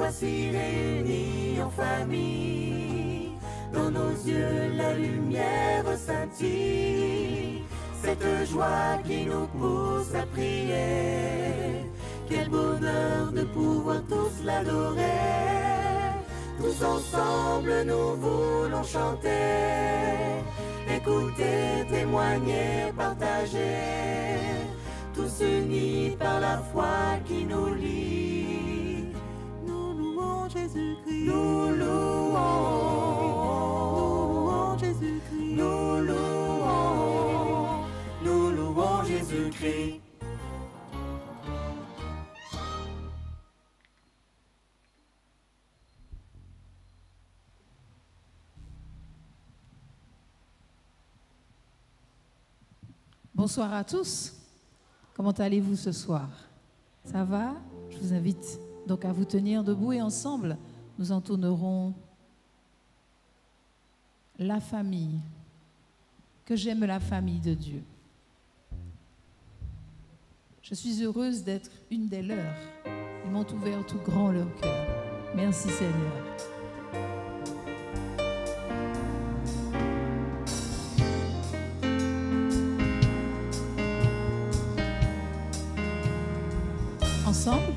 voici réunis en famille. Dans nos yeux, la lumière scintille. Cette joie qui nous pousse à prier. Quel bonheur de pouvoir tous l'adorer. Tous ensemble nous voulons chanter. Écouter, témoigner, partager. Tous unis par la foi qui nous lie. Nous louons Jésus-Christ. Nous louons Jésus-Christ. Nous louons Jésus-Christ. Bonsoir à tous. Comment allez-vous ce soir? Ça va? Je vous invite donc à vous tenir debout et ensemble, nous entonnerons la famille. Que j'aime la famille de Dieu. Je suis heureuse d'être une des leurs. Ils m'ont ouvert tout grand leur cœur. Merci Seigneur. Ensemble.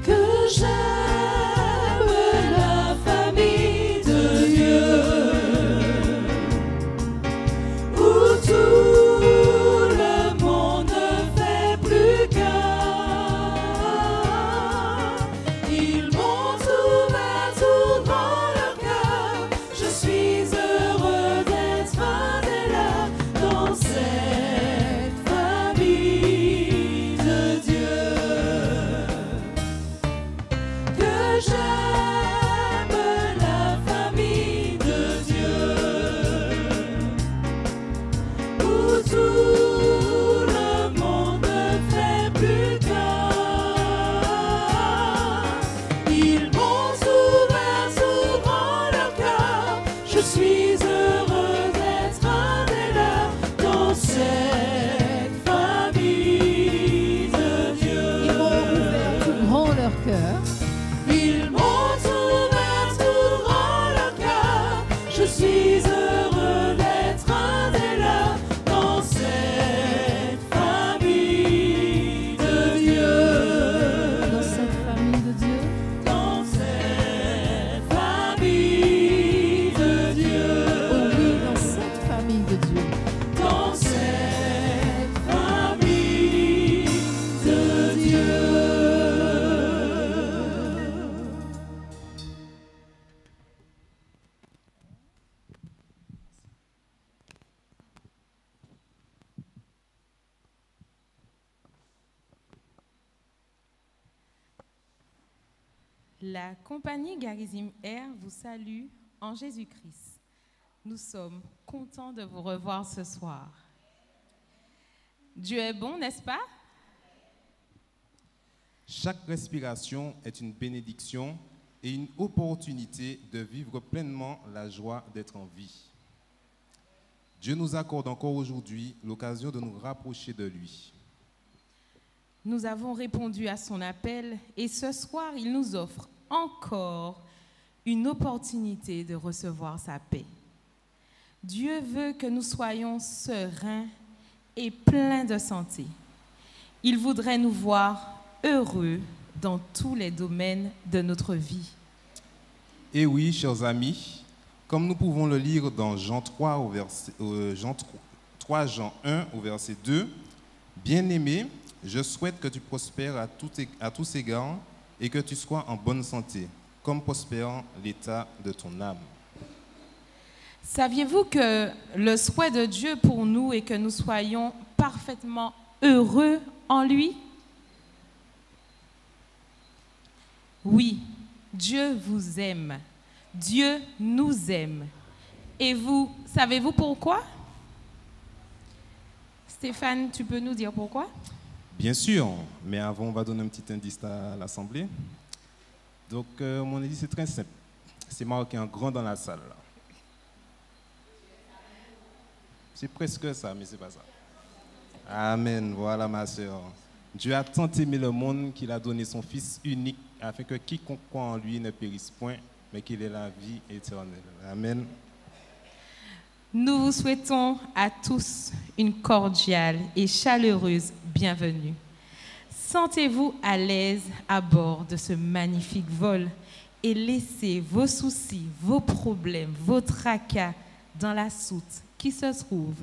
Que j'aime la famille de Dieu, où tout le monde ne fait plus qu'un. Ils m'ont ouvert tout grand leur cœur. Je suis heureux d'être un des leurs dans cette famille de Dieu. J'aime la famille de Dieu, où tout le monde ne fait plus qu'un. Ils m'ont ouvert tout grand leur cœur. Je suis heureux d'être un des leurs dans cette famille de Dieu. Ils m'ont ouvert tout grand leur cœur. Ils m'ont ouvert tout grand leur cœur. Je suis heureux d'être un des leurs dans cette famille de Dieu. Dans cette famille de Dieu. Dans cette famille de Dieu. Oh oui, dans cette famille de Dieu. Dans cette famille de Dieu. La compagnie Garizim Air vous salue en Jésus-Christ. Nous sommes contents de vous revoir ce soir. Dieu est bon, n'est-ce pas? Chaque respiration est une bénédiction et une opportunité de vivre pleinement la joie d'être en vie. Dieu nous accorde encore aujourd'hui l'occasion de nous rapprocher de lui. Nous avons répondu à son appel et ce soir, il nous offre encore une opportunité de recevoir sa paix. Dieu veut que nous soyons sereins et pleins de santé. Il voudrait nous voir heureux dans tous les domaines de notre vie. Et oui, chers amis, comme nous pouvons le lire dans Jean 3, Jean 1 au verset 2, « Bien-aimé, je souhaite que tu prospères à tous égards et que tu sois en bonne santé, comme prospère l'état de ton âme. » Saviez-vous que le souhait de Dieu pour nous est que nous soyons parfaitement heureux en lui? Oui, Dieu vous aime. Dieu nous aime. Et vous, savez-vous pourquoi? Stéphane, tu peux nous dire pourquoi? Bien sûr, mais avant, on va donner un petit indice à l'Assemblée. Donc, mon indice est très simple. C'est marqué en grand dans la salle. C'est presque ça, mais c'est pas ça. Amen, voilà ma soeur. Dieu a tant aimé le monde qu'il a donné son Fils unique afin que quiconque croit en lui ne périsse point, mais qu'il ait la vie éternelle. Amen. Nous vous souhaitons à tous une cordiale et chaleureuse bienvenue. Sentez-vous à l'aise à bord de ce magnifique vol et laissez vos soucis, vos problèmes, vos tracas dans la soute qui se trouve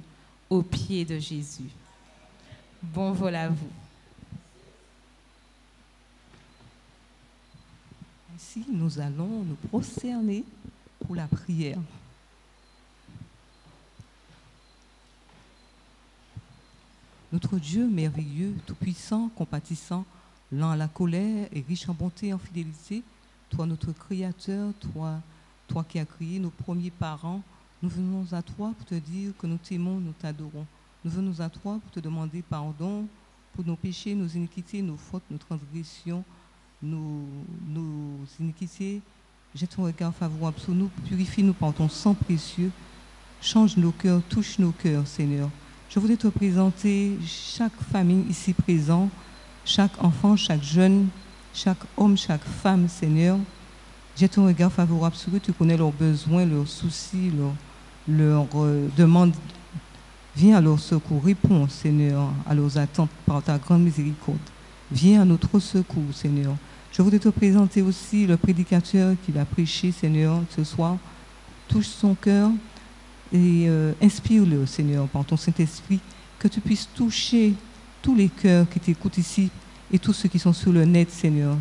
au pied de Jésus. Bon vol à vous. Ainsi, nous allons nous prosterner pour la prière. Notre Dieu merveilleux, tout-puissant, compatissant, lent à la colère et riche en bonté et en fidélité, toi notre Créateur, toi qui as créé nos premiers parents, nous venons à toi pour te dire que nous t'aimons, nous t'adorons. Nous venons à toi pour te demander pardon pour nos péchés, nos iniquités, nos fautes, nos transgressions, nos iniquités. Jette ton regard favorable sur nous, purifie-nous par ton sang précieux. Change nos cœurs, touche nos cœurs, Seigneur. Je voudrais te présenter chaque famille ici présente, chaque enfant, chaque jeune, chaque homme, chaque femme, Seigneur. Jette ton regard favorable sur eux, tu connais leurs besoins, leurs soucis, leurs demandes. Viens à leur secours, réponds, Seigneur, à leurs attentes par ta grande miséricorde. Viens à notre secours, Seigneur. Je voudrais te présenter aussi le prédicateur qui va prêcher, Seigneur, ce soir. Touche son cœur et inspire-le, Seigneur, par ton Saint-Esprit, que tu puisses toucher tous les cœurs qui t'écoutent ici et tous ceux qui sont sur le net, Seigneur.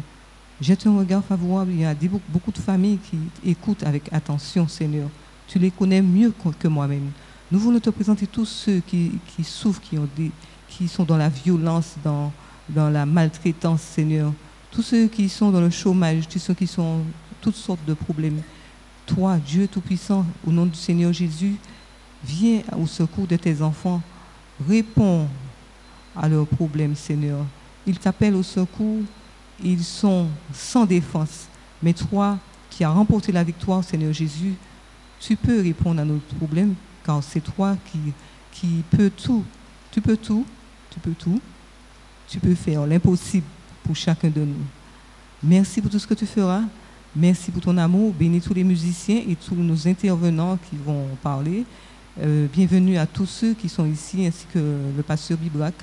Jette un regard favorable. Il y a beaucoup de familles qui écoutent avec attention, Seigneur. Tu les connais mieux que moi-même. Nous voulons te présenter tous ceux qui souffrent, qui sont dans la violence, dans la maltraitance, Seigneur. Tous ceux qui sont dans le chômage, tous ceux qui sont toutes sortes de problèmes. Toi, Dieu Tout-Puissant, au nom du Seigneur Jésus, viens au secours de tes enfants. Réponds à leurs problèmes, Seigneur. Ils t'appellent au secours. Ils sont sans défense. Mais toi, qui as remporté la victoire, Seigneur Jésus, tu peux répondre à nos problèmes, car c'est toi qui peux tout. Tu peux tout. Tu peux tout. Tu peux faire l'impossible pour chacun de nous. Merci pour tout ce que tu feras. Merci pour ton amour. Bénis tous les musiciens et tous nos intervenants qui vont parler. Bienvenue à tous ceux qui sont ici, ainsi que le pasteur Bibrac.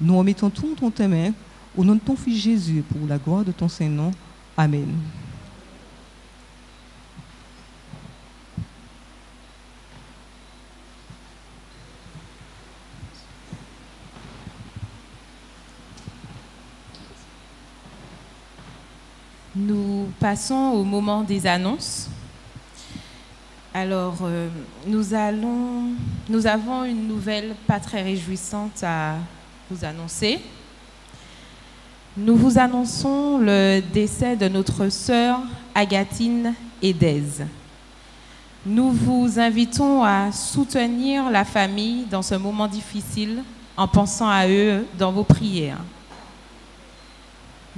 Nous remettons tout dans tes mains, au nom de ton Fils Jésus, pour la gloire de ton Saint-Nom. Amen. Nous passons au moment des annonces. Alors, nous avons une nouvelle pas très réjouissante à vous annoncer. Nous vous annonçons le décès de notre sœur Agatine Edez. Nous vous invitons à soutenir la famille dans ce moment difficile en pensant à eux dans vos prières.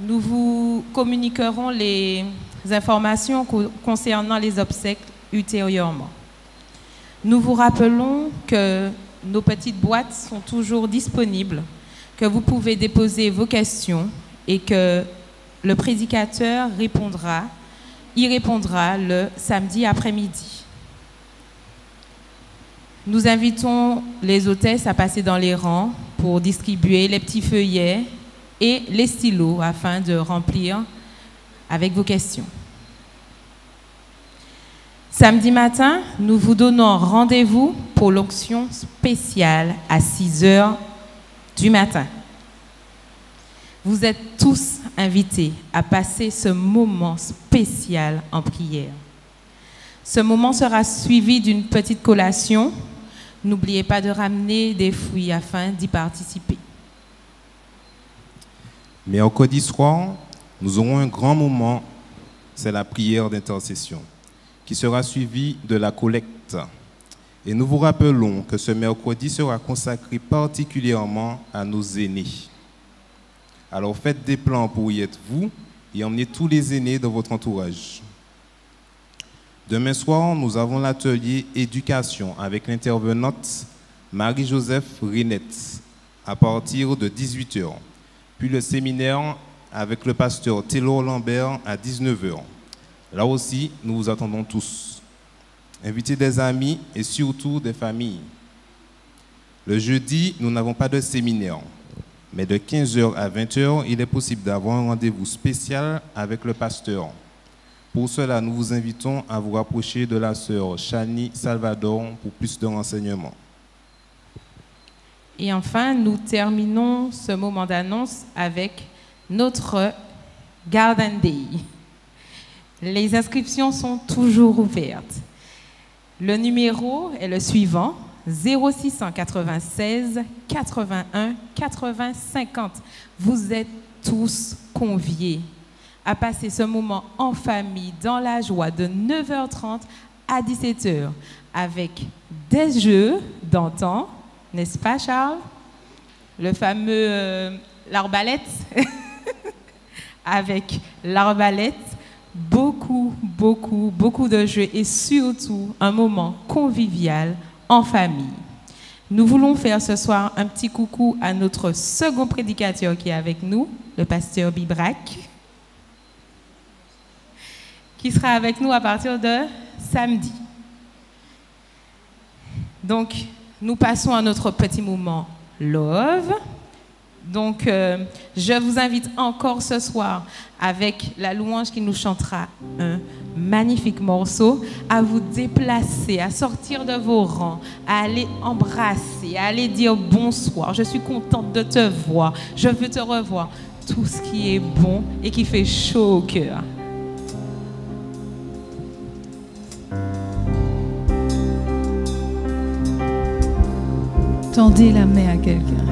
Nous vous communiquerons les informations concernant les obsèques ultérieurement. Nous vous rappelons que nos petites boîtes sont toujours disponibles, que vous pouvez déposer vos questions et que le prédicateur y répondra le samedi après-midi. Nous invitons les hôtesses à passer dans les rangs pour distribuer les petits feuillets et les stylos afin de remplir avec vos questions. Samedi matin, nous vous donnons rendez-vous pour l'onction spéciale à 6h du matin. Vous êtes tous invités à passer ce moment spécial en prière. Ce moment sera suivi d'une petite collation. N'oubliez pas de ramener des fruits afin d'y participer. Mercredi soir, nous aurons un grand moment, c'est la prière d'intercession, qui sera suivie de la collecte. Et nous vous rappelons que ce mercredi sera consacré particulièrement à nos aînés. Alors faites des plans pour y être vous et emmenez tous les aînés dans votre entourage. Demain soir, nous avons l'atelier éducation avec l'intervenante Marie-Joseph Rinette à partir de 18h. Puis le séminaire avec le pasteur Taylor Lambert à 19h. Là aussi, nous vous attendons tous. Invitez des amis et surtout des familles. Le jeudi, nous n'avons pas de séminaire, mais de 15h à 20h, il est possible d'avoir un rendez-vous spécial avec le pasteur. Pour cela, nous vous invitons à vous rapprocher de la sœur Chani Salvador pour plus de renseignements. Et enfin, nous terminons ce moment d'annonce avec notre Garden Day. Les inscriptions sont toujours ouvertes. Le numéro est le suivant, 0696 81 80 50. Vous êtes tous conviés à passer ce moment en famille, dans la joie, de 9h30 à 17h, avec des jeux d'antan, n'est-ce pas Charles? Le fameux l'arbalète, avec l'arbalète, beaucoup de jeux et surtout un moment convivial en famille. Nous voulons faire ce soir un petit coucou à notre second prédicateur qui est avec nous, le pasteur Bibrac, qui sera avec nous à partir de samedi. Donc, nous passons à notre petit moment Love. Donc, je vous invite encore ce soir, avec la louange qui nous chantera un magnifique morceau, à vous déplacer, à sortir de vos rangs, à aller embrasser, à aller dire bonsoir. Je suis contente de te voir, je veux te revoir. Tout ce qui est bon et qui fait chaud au cœur. Tendez la main à quelqu'un.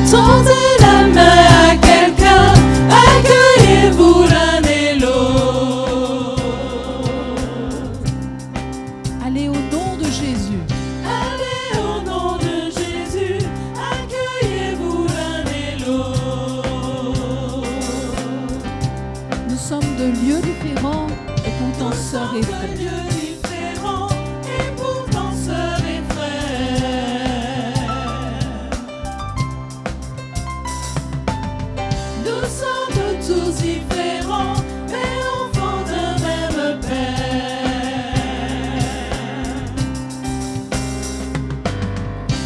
Tendez la main à quelqu'un, accueillez-vous l'un et l'autre. Allez au nom de Jésus. Allez au nom de Jésus, accueillez-vous l'un et l'autre. Nous sommes de lieux différents et pourtant sœurs et frères. De lieux différents et pourtant sœurs et frères. Nous sommes tous différents, mais enfants d'un même Père.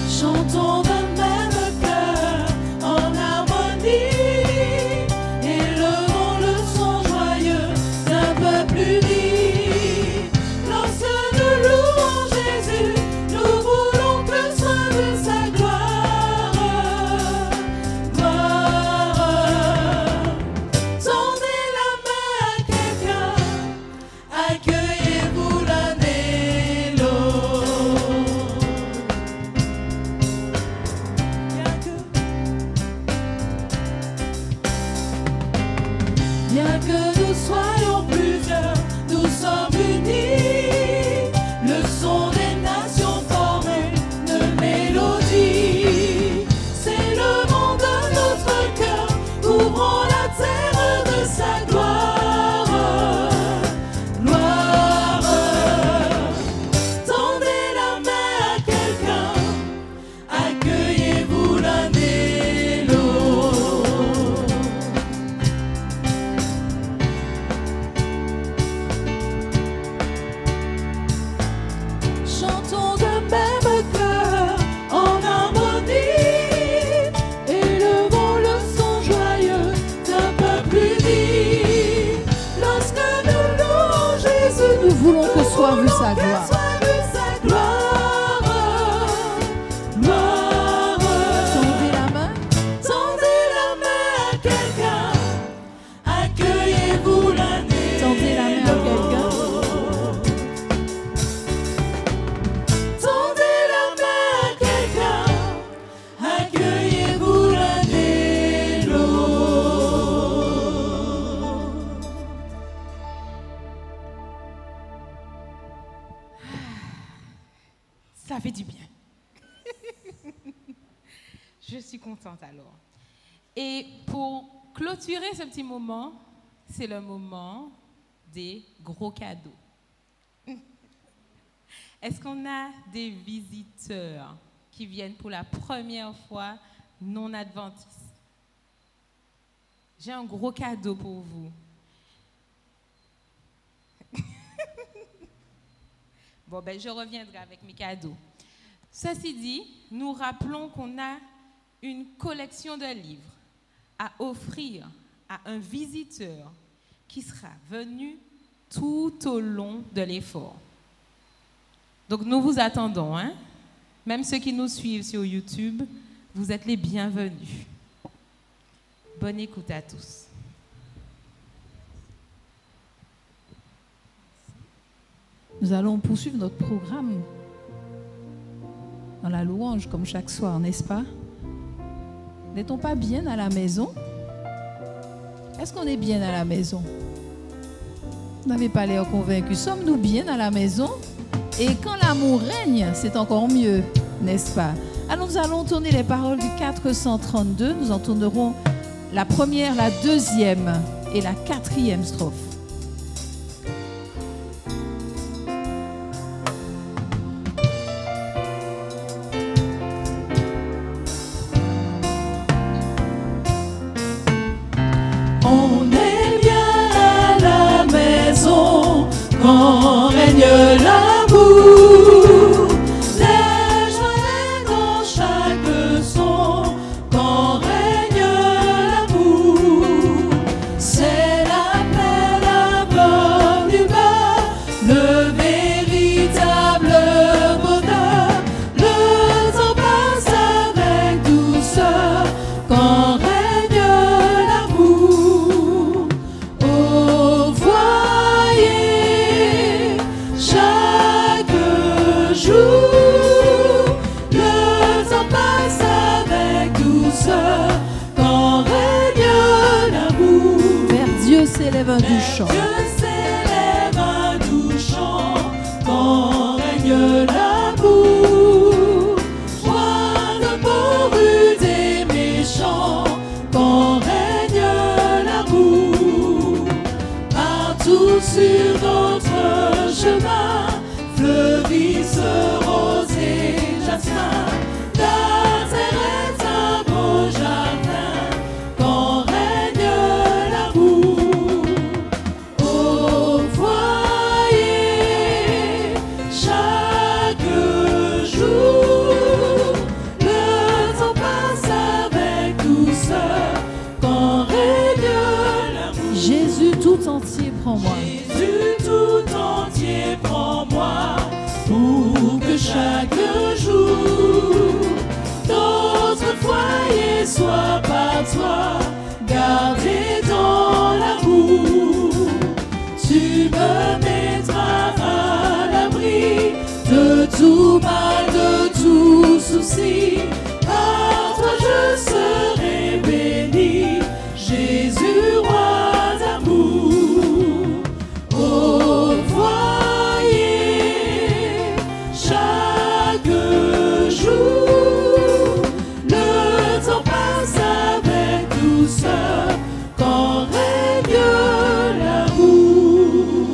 Chantons d'un même cœur en harmonie, élevons le son joyeux d'un peuple uni. Lorsque nous louons Jésus, nous voulons que soit vue sa gloire. Tendez la main à quelqu'un, accueillez-vous l'un et l'autre. Bien que nous soyons plusieurs, nous sommes unis. Le son des nations forme une mélodie. C'est le vent de notre cœur, ouvrons la terre de sa gloire. Gloire. Tendez la main à quelqu'un, accueillez-vous l'un et l'autre. Chantons d'un même cœur en harmonie, élevons le son joyeux d'un peuple uni. Lorsque nous louons Jésus, Nous voulons que soit vue sa que gloire. soit vue sa gloire. Gloire. Tendez la main. Tendez la main à quelqu'un, accueillez-vous l'un et Tendez la main à quelqu'un. l'autre. Tendez la main à quelqu'un, accueillez-vous l'un et l'autre. Ça fait du bien. Je suis contente alors. Et pour clôturer ce petit moment, c'est le moment des gros cadeaux. Est-ce qu'on a des visiteurs qui viennent pour la première fois non adventistes? J'ai un gros cadeau pour vous. Bon, ben, je reviendrai avec mes cadeaux. Ceci dit, nous rappelons qu'on a une collection de livres à offrir à un visiteur qui sera venu tout au long de l'effort. Donc, nous vous attendons, hein? Même ceux qui nous suivent sur YouTube, vous êtes les bienvenus. Bonne écoute à tous. Nous allons poursuivre notre programme dans la louange comme chaque soir, n'est-ce pas? N'est-on pas bien à la maison? Est-ce qu'on est bien à la maison? Vous n'avez pas l'air convaincu. Sommes-nous bien à la maison? Et quand l'amour règne, c'est encore mieux, n'est-ce pas? Alors nous allons tourner les paroles du 432. Nous en tournerons la première, la deuxième et la quatrième strophe. On est bien à la maison quand règne l'amour. La joie est dans chaque son quand règne l'amour. C'est la paix, la bonne humeur, le véritable bonheur. Le temps passe avec douceur quand règne l'amour. Au foyer, chaque jour, le temps passe avec douceur quand règne l'amour. Vers Dieu s'élève un doux chant. Dieu s'élève un doux chant quand règne l'amour. Joie de pauvres des méchants quand règne l'amour. Partout sur notre chemin fleurissent roses et jasmin. La terre est un beau jardin quand règne l'amour. Au foyer, chaque jour, le temps passe avec douceur quand règne l'amour. Jésus tout entier, prends-moi. Jésus tout entier, prends-moi, pour que chaque jour notre foyer soit par toi, gardé dans l'amour. Tu me mettras à l'abri de tout mal, de tout souci. Par toi je serai béni, Jésus, roi d'amour. Au foyer, chaque jour, le temps passe avec douceur quand règne l'amour.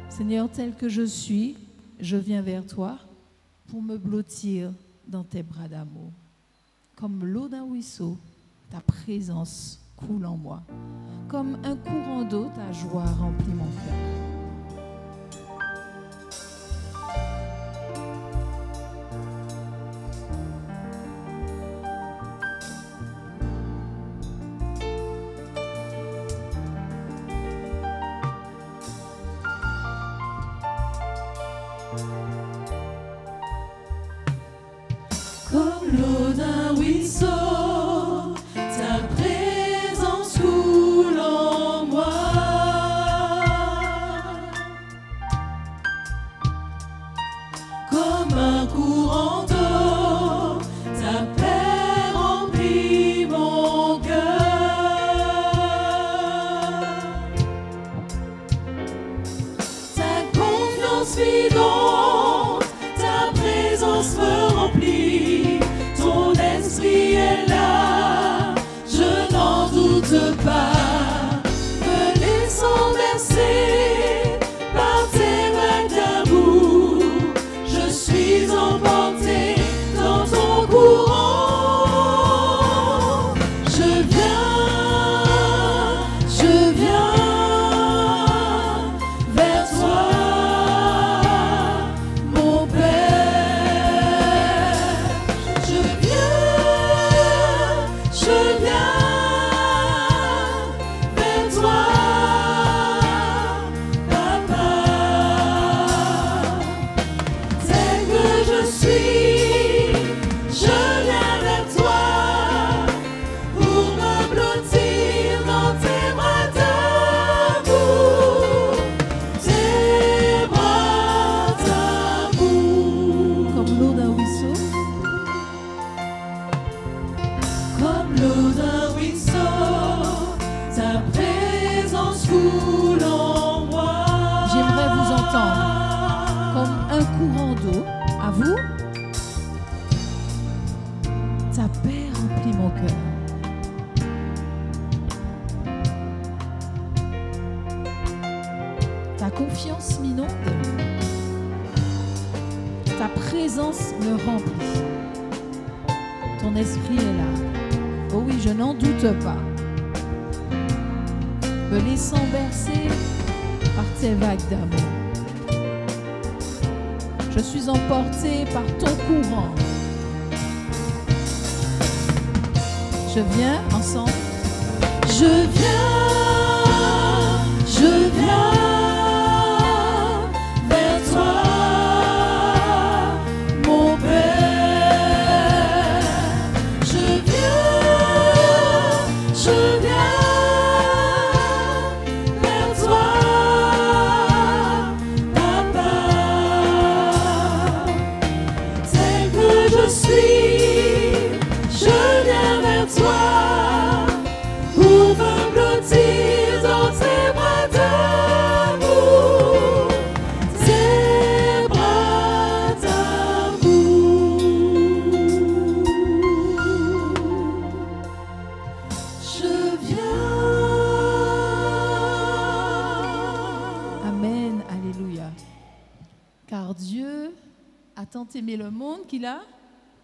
Seigneur, tel que je suis, je viens vers toi pour me blottir dans tes bras d'amour. Comme l'eau d'un ruisseau, ta présence coule en moi. Comme un courant d'eau, ta joie remplit mon cœur. Comme l'eau d'un ruisseau, ta présence coule en moi. Comme un courant d'eau, ta paix remplit mon cœur. Ta confiance vivante, ta présence me remplit. Ton esprit J'aimerais vous entendre comme un courant d'eau. À vous, ta paix remplit mon cœur. Ta confiance m'inonde. Ta présence me remplit. Ton esprit est là. Oh oui, je n'en doute pas. Me laissant bercer par tes vagues d'amour. Je suis emporté par ton courant. Je viens ensemble. Je viens vers toi, mon Père. Je viens vers toi, Papa. Tel que je suis, je viens vers toi. Pour me blottir dans tes bras d'amour, tes bras d'amour. Je viens. Amen, alléluia. Car Dieu a tant aimé le monde qu'il a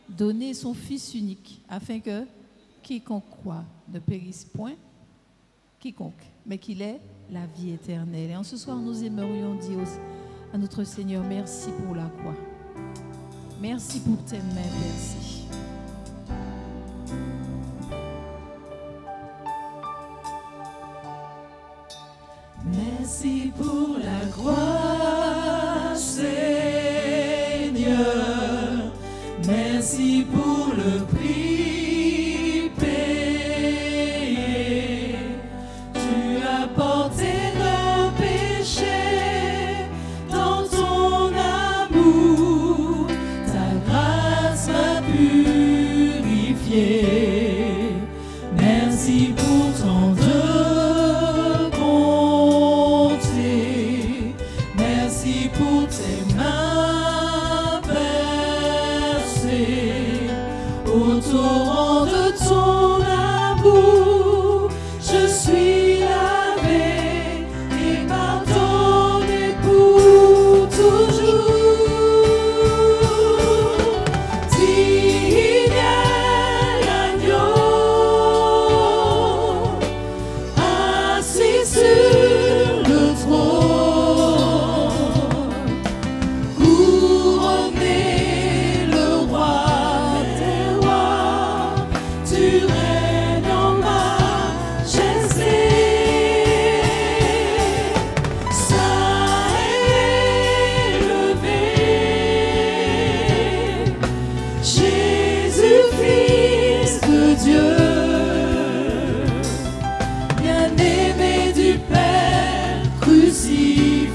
donné son Fils unique, afin que quiconque croit ne périsse point, quiconque, mais qu'il ait la vie éternelle. Et en ce soir, nous aimerions dire à notre Seigneur, merci pour la croix. Merci pour tes mains, merci. Merci pour la croix, Seigneur. Merci pour le prix payé. Tu as porté nos péchés dans ton amour. Ta grâce m'a purifié. Merci pour ton de bonté. Merci pour tes mains percées. Au torrent de ton amour, je suis lavé et pardonné pour toujours. Digne est l'agneau, assis sur le trône, couronné le roi des rois. Tu règnes en majesté. Saint élevé, Jésus, Fils de Dieu, bien-aimé du Père crucifié.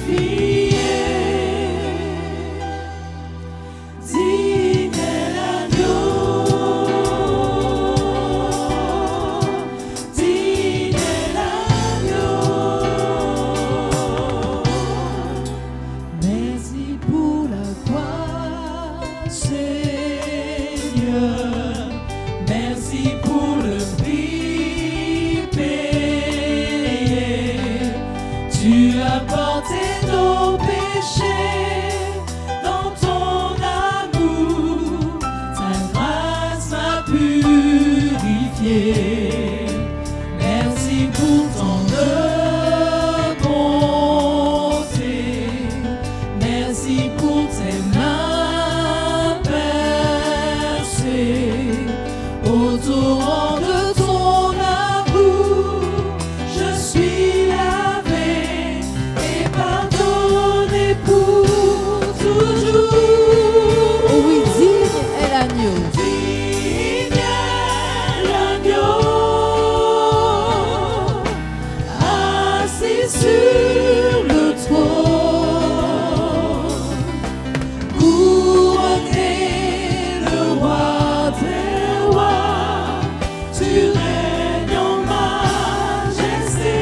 Digne est l'agneau, digne est l'agneau. Merci pour la croix, Seigneur. Merci pour le prix payé. Tu as porté nos péchés dans ton amour. Ta grâce m'a purifié. Merci pour ton de bonté. Merci pour tes mains percées. Au torrent de ton amour, je suis lavé et pardonné pour toujours. Oh oui, digne est l'agneau. Digne est l'agneau, assis sur le trône, couronné le roi des rois. Tu règnes en majesté.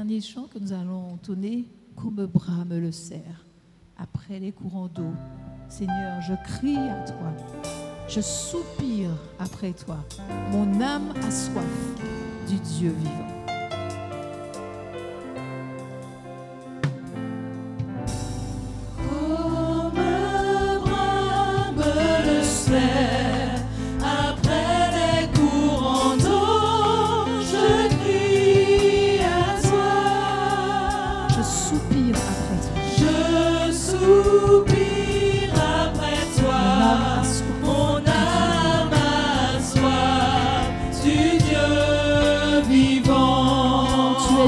dernier chant que nous allons entonner, comme brame le cerf après les courants d'eau. Seigneur, je crie à toi, je soupire après toi. Mon âme a soif du Dieu vivant.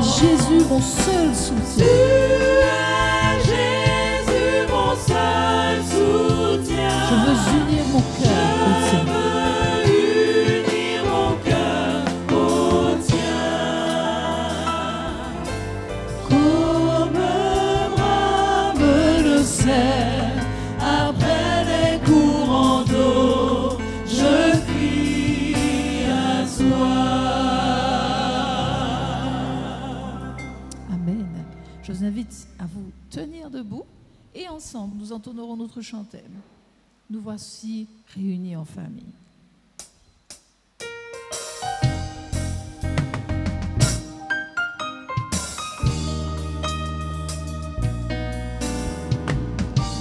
Jésus, mon seul soutien. Tu es Jésus, mon seul soutien. Je veux unir mon cœur au tien. Je veux unir mon cœur au tien. Comme brame le cerf après les courants d'eau, je crie à toi. Je vous invite à vous tenir debout et ensemble, nous entonnerons notre chantème. Nous voici réunis en famille.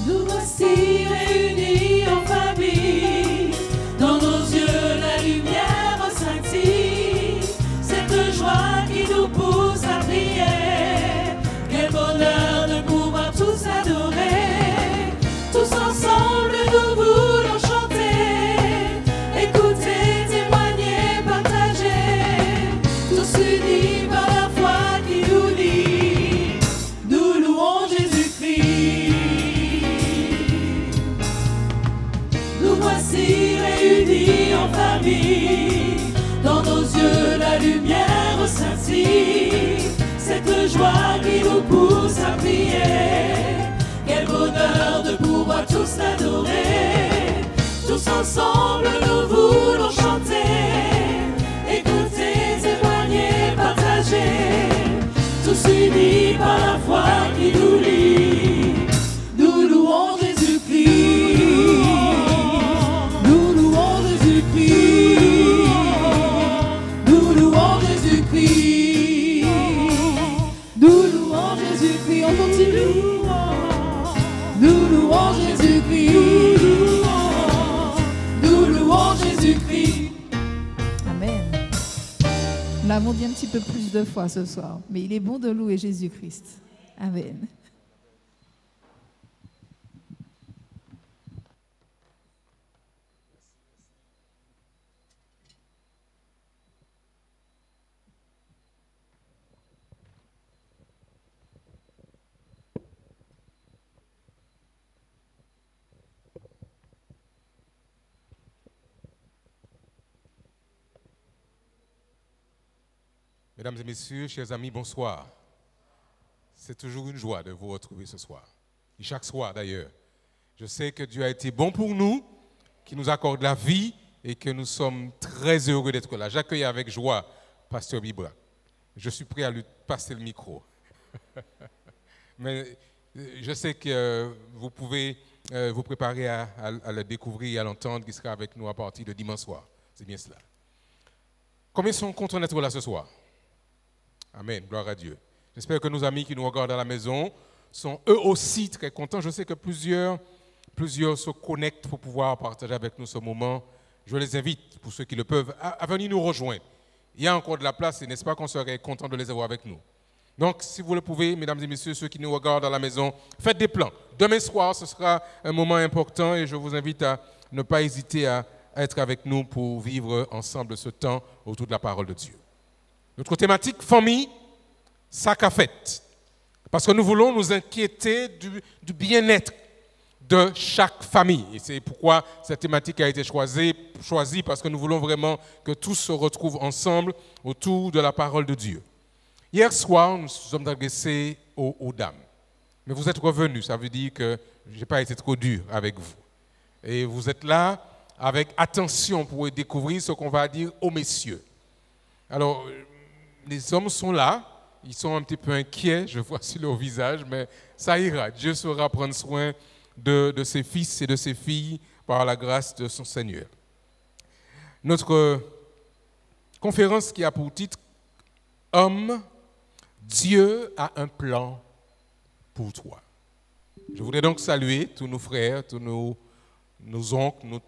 Nous voici réunis en famille, dans nos yeux la lumière scintille, cette joie qui nous pousse à prier. Quel bonheur de pouvoir tous adorer, tous ensemble nous voulons chanter, écouter, témoigner, partager, tous unis par la foi qui nous lie, nous louons Jésus-Christ. Nous voici réunis en famille, dans nos yeux la lumière scintille, cette joie qui nous pousse à prier. Quel bonheur de pouvoir tous l'adorer. Tous ensemble nous voulons chanter, écouter, témoigner, partager, tous unis par la foi qui nous lie. Nous louons Jésus-Christ. Nous louons Jésus-Christ. Nous louons Jésus-Christ. Nous louons Jésus-Christ, on continue. Nous louons Jésus-Christ. Nous louons Jésus-Christ. Amen. Nous l'avons dit un petit peu plus de fois ce soir, mais il est bon de louer Jésus-Christ. Amen. Mesdames et messieurs, chers amis, bonsoir. C'est toujours une joie de vous retrouver ce soir. Et chaque soir d'ailleurs. Je sais que Dieu a été bon pour nous, qu'il nous accorde la vie et que nous sommes très heureux d'être là. J'accueille avec joie Pasteur Bibra. Je suis prêt à lui passer le micro. Mais je sais que vous pouvez vous préparer à le découvrir et à l'entendre, qui sera avec nous à partir de dimanche soir. C'est bien cela. Combien sont contents d'être là ce soir? Amen, gloire à Dieu. J'espère que nos amis qui nous regardent à la maison sont eux aussi très contents. Je sais que plusieurs se connectent pour pouvoir partager avec nous ce moment. Je les invite, pour ceux qui le peuvent, à venir nous rejoindre. Il y a encore de la place et n'est-ce pas qu'on serait content de les avoir avec nous. Donc, si vous le pouvez, mesdames et messieurs, ceux qui nous regardent à la maison, faites des plans. Demain soir, ce sera un moment important et je vous invite à ne pas hésiter à être avec nous pour vivre ensemble ce temps autour de la parole de Dieu. Notre thématique, famille, sac à fête. Parce que nous voulons nous inquiéter du bien-être de chaque famille. Et c'est pourquoi cette thématique a été choisie, parce que nous voulons vraiment que tous se retrouvent ensemble autour de la parole de Dieu. Hier soir, nous sommes adressés aux dames. Mais vous êtes revenus, ça veut dire que je n'ai pas été trop dur avec vous. Et vous êtes là avec attention pour découvrir ce qu'on va dire aux messieurs. Alors, les hommes sont là, Ils sont un petit peu inquiets, je vois sur leur visage, mais ça ira. Dieu saura prendre soin de ses fils et de ses filles par la grâce de son Seigneur. Notre conférence qui a pour titre « Homme, Dieu a un plan pour toi ». Je voudrais donc saluer tous nos frères, tous nos oncles, nos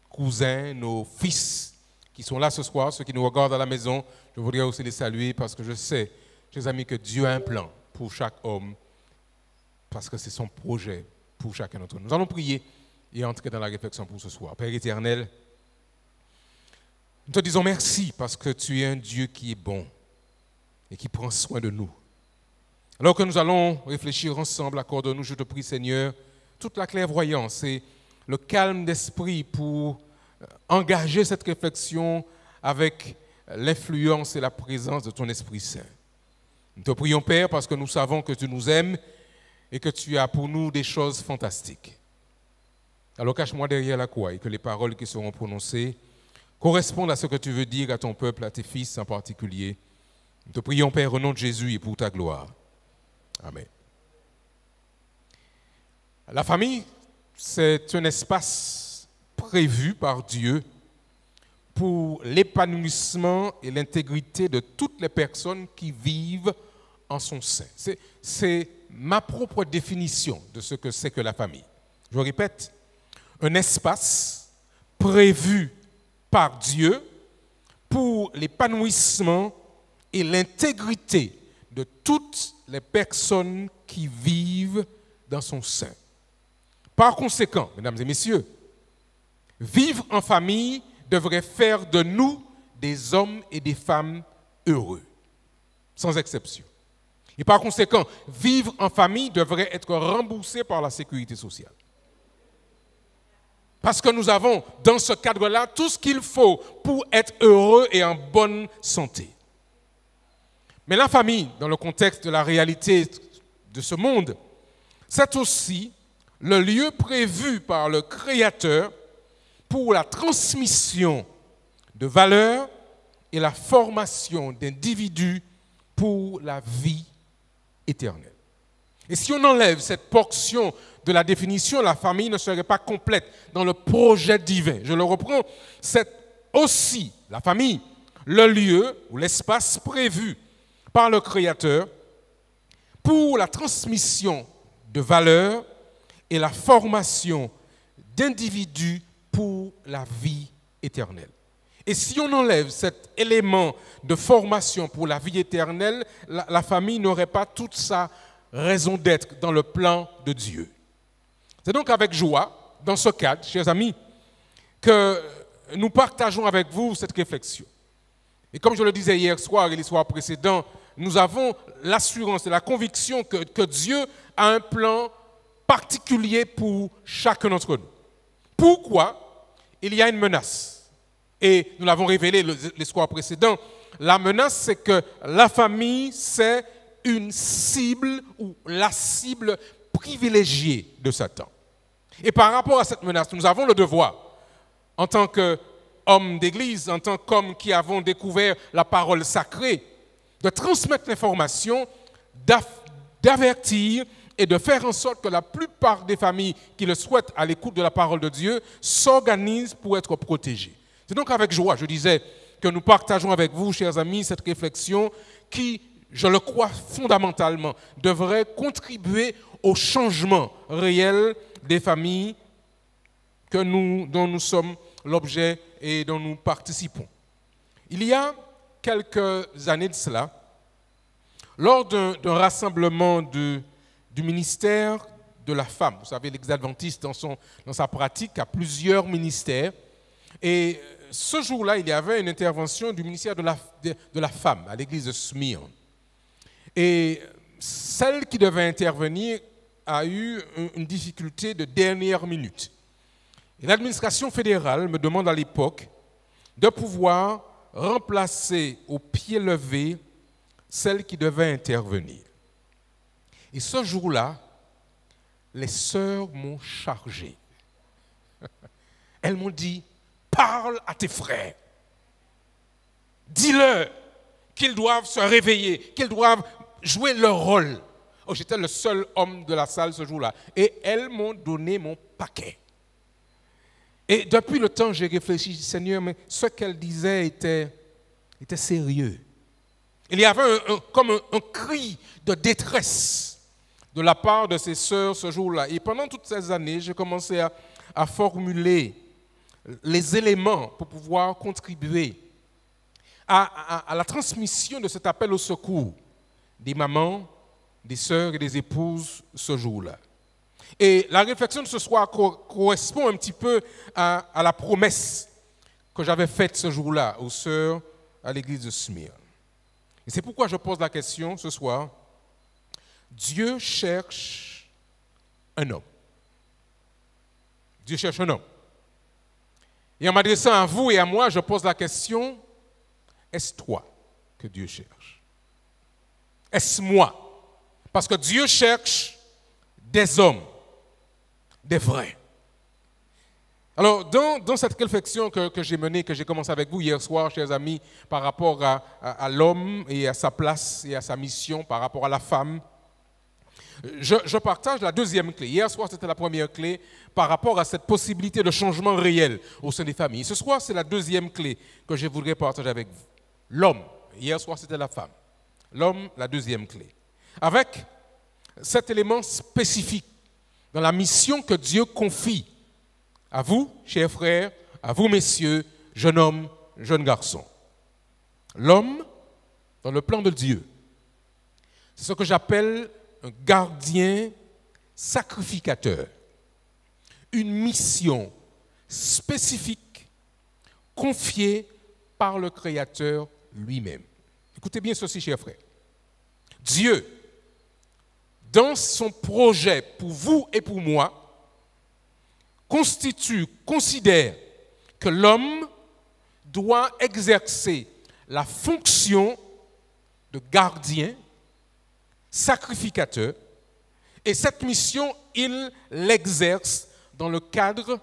cousins, nos fils qui sont là ce soir, ceux qui nous regardent à la maison. Je voudrais aussi les saluer parce que je sais, chers amis, que Dieu a un plan pour chaque homme parce que c'est son projet pour chacun d'entre nous. Nous allons prier et entrer dans la réflexion pour ce soir. Père éternel, nous te disons merci parce que tu es un Dieu qui est bon et qui prend soin de nous. Alors que nous allons réfléchir ensemble, accorde-nous, je te prie Seigneur, toute la clairvoyance et le calme d'esprit pour engager cette réflexion avec l'influence et la présence de ton Esprit Saint. Nous te prions Père parce que nous savons que tu nous aimes et que tu as pour nous des choses fantastiques. Alors cache-moi derrière la croix et que les paroles qui seront prononcées correspondent à ce que tu veux dire à ton peuple, à tes fils en particulier. Nous te prions Père au nom de Jésus et pour ta gloire. Amen. La famille, c'est un espace prévu par Dieu pour l'épanouissement et l'intégrité de toutes les personnes qui vivent en son sein. C'est ma propre définition de ce que c'est que la famille. Je répète, un espace prévu par Dieu pour l'épanouissement et l'intégrité de toutes les personnes qui vivent dans son sein. Par conséquent, mesdames et messieurs, vivre en famille devrait faire de nous des hommes et des femmes heureux, sans exception. Et par conséquent, vivre en famille devrait être remboursé par la sécurité sociale. Parce que nous avons, dans ce cadre-là, tout ce qu'il faut pour être heureux et en bonne santé. Mais la famille, dans le contexte de la réalité de ce monde, c'est aussi le lieu prévu par le Créateur pour la transmission de valeurs et la formation d'individus pour la vie éternelle. Et si on enlève cette portion de la définition, la famille ne serait pas complète dans le projet divin. Je le reprends, c'est aussi, la famille, le lieu ou l'espace prévu par le Créateur pour la transmission de valeurs et la formation d'individus pour la vie éternelle. Et si on enlève cet élément de formation pour la vie éternelle, la famille n'aurait pas toute sa raison d'être dans le plan de Dieu. C'est donc avec joie, dans ce cadre, chers amis, que nous partageons avec vous cette réflexion. Et comme je le disais hier soir et les soirs précédents, nous avons l'assurance et la conviction que Dieu a un plan particulier pour chacun d'entre nous. Pourquoi? Il y a une menace. Et nous l'avons révélé les soirs précédents. La menace, c'est que la famille, c'est une cible ou la cible privilégiée de Satan. Et par rapport à cette menace, nous avons le devoir, en tant qu'hommes d'église, en tant qu'hommes qui avons découvert la parole sacrée, de transmettre l'information, d'avertir et de faire en sorte que la plupart des familles qui le souhaitent à l'écoute de la parole de Dieu s'organisent pour être protégées. C'est donc avec joie, je disais, que nous partageons avec vous, chers amis, cette réflexion qui, je le crois fondamentalement, devrait contribuer au changement réel des familles dont nous sommes l'objet et dont nous participons. Il y a quelques années de cela, lors d'un rassemblement du ministère de la femme, vous savez, l'ex-adventiste dans sa pratique a plusieurs ministères, et ce jour-là, il y avait une intervention du ministère de la femme à l'église de Smyrne. Et celle qui devait intervenir a eu une difficulté de dernière minute. Et l'administration fédérale me demande à l'époque de pouvoir remplacer au pied levé celle qui devait intervenir. Et ce jour-là, les sœurs m'ont chargé. Elles m'ont dit, parle à tes frères. Dis-leur qu'ils doivent se réveiller, qu'ils doivent jouer leur rôle. Oh, j'étais le seul homme de la salle ce jour-là. Et elles m'ont donné mon paquet. Et depuis le temps, j'ai réfléchi, j'ai dit, Seigneur, mais ce qu'elle disait était sérieux. Il y avait comme un cri de détresse de la part de ses sœurs ce jour-là. Et pendant toutes ces années, j'ai commencé à formuler les éléments pour pouvoir contribuer à la transmission de cet appel au secours des mamans, des sœurs et des épouses ce jour-là. Et la réflexion de ce soir correspond un petit peu à la promesse que j'avais faite ce jour-là aux sœurs à l'église de Smyrne. Et c'est pourquoi je pose la question ce soir. Dieu cherche un homme. Dieu cherche un homme. Et en m'adressant à vous et à moi, je pose la question, est-ce toi que Dieu cherche? Est-ce moi? Parce que Dieu cherche des hommes, des vrais. Alors, dans cette réflexion que j'ai menée, que j'ai commencé avec vous hier soir, chers amis, par rapport à l'homme et à sa place et à sa mission, par rapport à la femme, je partage la deuxième clé. Hier soir, c'était la première clé par rapport à cette possibilité de changement réel au sein des familles. Ce soir, c'est la deuxième clé que je voudrais partager avec vous. L'homme. Hier soir, c'était la femme. L'homme, la deuxième clé. Avec cet élément spécifique dans la mission que Dieu confie à vous, chers frères, à vous, messieurs, jeunes hommes, jeunes garçons. L'homme, dans le plan de Dieu, c'est ce que j'appelle un gardien sacrificateur. Une mission spécifique confiée par le Créateur lui-même. Écoutez bien ceci, chers frères. Dieu, dans son projet pour vous et pour moi, considère que l'homme doit exercer la fonction de gardien, sacrificateur, et cette mission, il l'exerce dans le cadre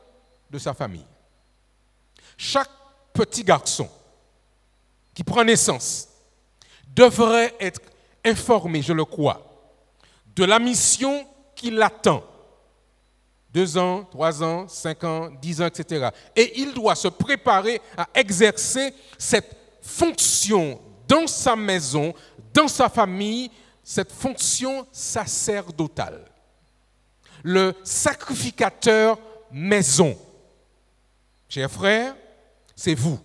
de sa famille. Chaque petit garçon qui prend naissance devrait être informé, je le crois, de la mission qui l'attend. 2 ans, 3 ans, 5 ans, 10 ans, etc. Et il doit se préparer à exercer cette fonction dans sa maison, dans sa famille, cette fonction sacerdotale. Le sacrificateur maison. Chers frères, c'est vous.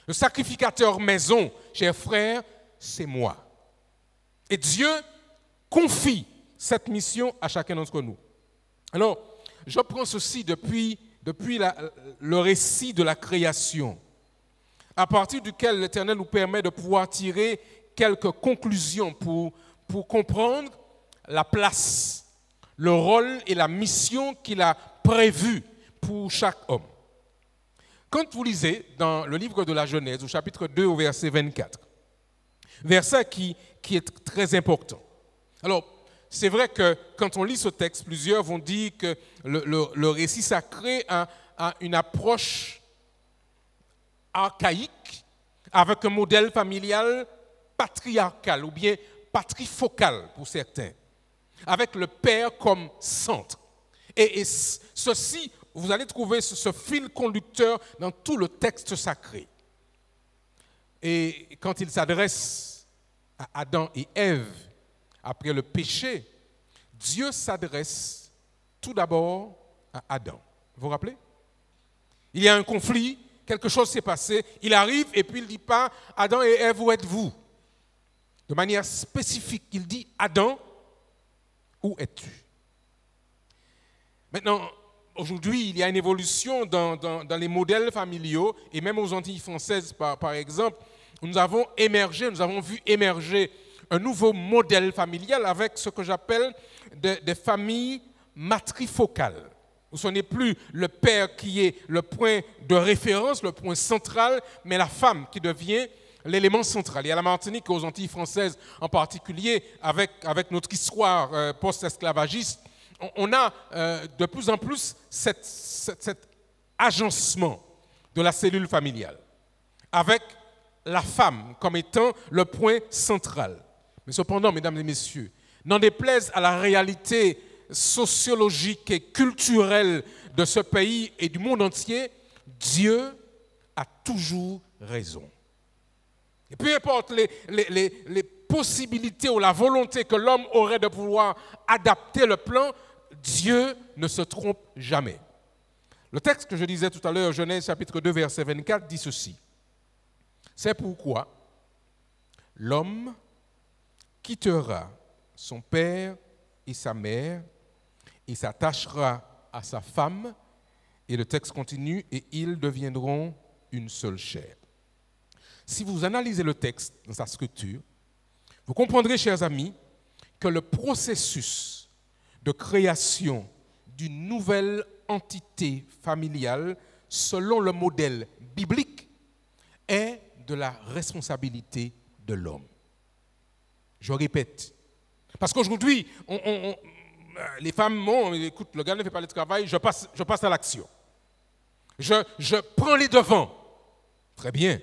Le sacrificateur maison, chers frères, c'est moi. Et Dieu confie cette mission à chacun d'entre nous. Alors, je prends ceci depuis le récit de la création, à partir duquel l'Éternel nous permet de pouvoir tirer quelques conclusions pour comprendre la place, le rôle et la mission qu'il a prévue pour chaque homme. Quand vous lisez dans le livre de la Genèse, au chapitre 2, au verset 24, verset qui est très important. Alors, c'est vrai que quand on lit ce texte, plusieurs vont dire que le récit sacré a une approche archaïque avec un modèle familial patriarcal ou bien patrifocal pour certains, avec le père comme centre. Et ceci, vous allez trouver ce fil conducteur dans tout le texte sacré. Et quand il s'adresse à Adam et Ève, après le péché, Dieu s'adresse tout d'abord à Adam. Vous vous rappelez? Il y a un conflit, quelque chose s'est passé, il arrive et puis il ne dit pas « Adam et Ève, où êtes-vous » De manière spécifique, il dit « Adam, où es-tu » Maintenant, aujourd'hui, il y a une évolution dans les modèles familiaux et même aux Antilles françaises, par exemple, nous avons vu émerger un nouveau modèle familial avec ce que j'appelle des familles matrifocales. Ce n'est plus le père qui est le point de référence, le point central, mais la femme qui devient l'élément central. Et à la Martinique et aux Antilles françaises en particulier, avec notre histoire post-esclavagiste, on a de plus en plus cet agencement de la cellule familiale, avec la femme comme étant le point central. Mais cependant, mesdames et messieurs, n'en déplaise à la réalité sociologique et culturelle de ce pays et du monde entier, Dieu a toujours raison. Et peu importe les possibilités ou la volonté que l'homme aurait de pouvoir adapter le plan, Dieu ne se trompe jamais. Le texte que je disais tout à l'heure, Genèse chapitre 2, verset 24, dit ceci. C'est pourquoi l'homme quittera son père et sa mère et s'attachera à sa femme, et le texte continue, et ils deviendront une seule chair. Si vous analysez le texte dans sa structure, vous comprendrez, chers amis, que le processus de création d'une nouvelle entité familiale, selon le modèle biblique, est de la responsabilité de l'homme. Je répète, parce qu'aujourd'hui, les femmes, bon, écoute, le gars ne fait pas le travail, je passe à l'action. Je prends les devants. Très bien.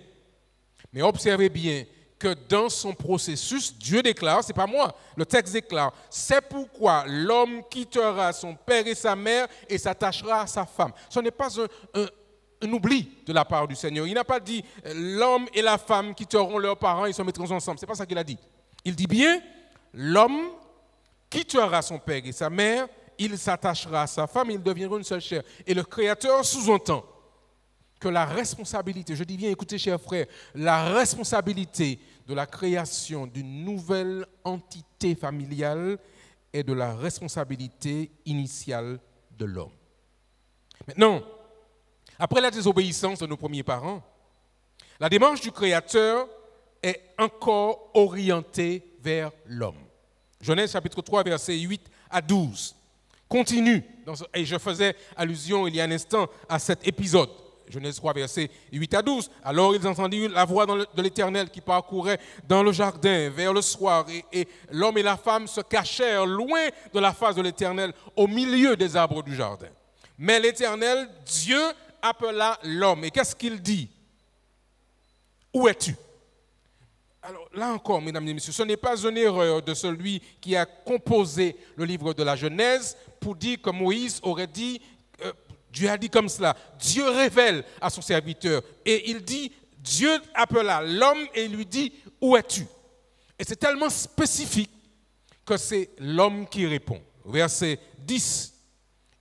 Mais observez bien que dans son processus, Dieu déclare, ce n'est pas moi, le texte déclare, c'est pourquoi l'homme quittera son père et sa mère et s'attachera à sa femme. Ce n'est pas un oubli de la part du Seigneur. Il n'a pas dit l'homme et la femme quitteront leurs parents et se mettront ensemble. Ce n'est pas ça qu'il a dit. Il dit bien, l'homme quittera son père et sa mère, il s'attachera à sa femme et ils deviendront une seule chair. Et le Créateur sous-entend que la responsabilité, je dis bien, écoutez chers frères, la responsabilité de la création d'une nouvelle entité familiale est de la responsabilité initiale de l'homme. Maintenant, après la désobéissance de nos premiers parents, la démarche du Créateur est encore orientée vers l'homme. Genèse chapitre 3, versets 8 à 12. Continue, et je faisais allusion il y a un instant à cet épisode. Genèse 3, versets 8 à 12. Alors ils entendirent la voix de l'Éternel qui parcourait dans le jardin vers le soir, et l'homme et la femme se cachèrent loin de la face de l'Éternel, au milieu des arbres du jardin. Mais l'Éternel, Dieu, appela l'homme. Et qu'est-ce qu'il dit? Où es-tu? Alors là encore, mesdames et messieurs, ce n'est pas une erreur de celui qui a composé le livre de la Genèse pour dire que Moïse aurait dit, Dieu a dit comme cela, Dieu révèle à son serviteur. Et il dit, Dieu appela l'homme et il lui dit, où es-tu? Et c'est tellement spécifique que c'est l'homme qui répond. Verset 10,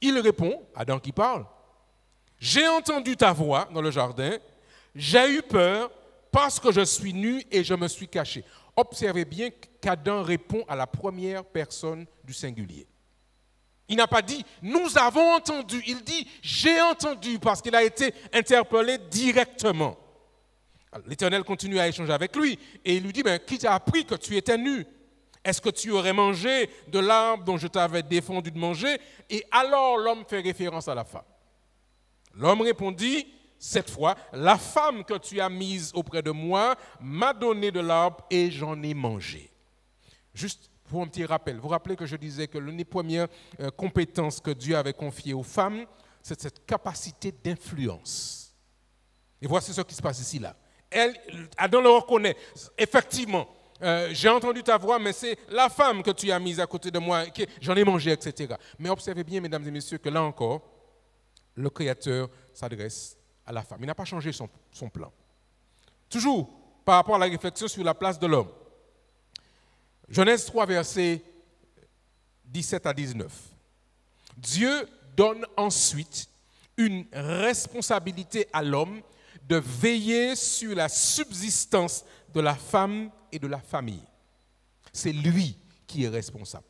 il répond, Adam qui parle, j'ai entendu ta voix dans le jardin, j'ai eu peur, parce que je suis nu et je me suis caché. Observez bien qu'Adam répond à la première personne du singulier. Il n'a pas dit « nous avons entendu », il dit « j'ai entendu » parce qu'il a été interpellé directement. L'Éternel continue à échanger avec lui et il lui dit « qui t'a appris que tu étais nu? Est-ce que tu aurais mangé de l'arbre dont je t'avais défendu de manger ?» Et alors l'homme fait référence à la femme. L'homme répondit « cette fois, la femme que tu as mise auprès de moi m'a donné de l'arbre et j'en ai mangé. » Juste pour un petit rappel, vous vous rappelez que je disais que l'une des premières compétences que Dieu avait confiées aux femmes, c'est cette capacité d'influence. Et voici ce qui se passe ici là. Adam le reconnaît. Effectivement, j'ai entendu ta voix, mais c'est la femme que tu as mise à côté de moi, j'en ai mangé, etc. Mais observez bien, mesdames et messieurs, que là encore, le Créateur s'adresse à la femme. Il n'a pas changé son plan. Toujours par rapport à la réflexion sur la place de l'homme. Genèse 3, versets 17 à 19. Dieu donne ensuite une responsabilité à l'homme de veiller sur la subsistance de la femme et de la famille. C'est lui qui est responsable.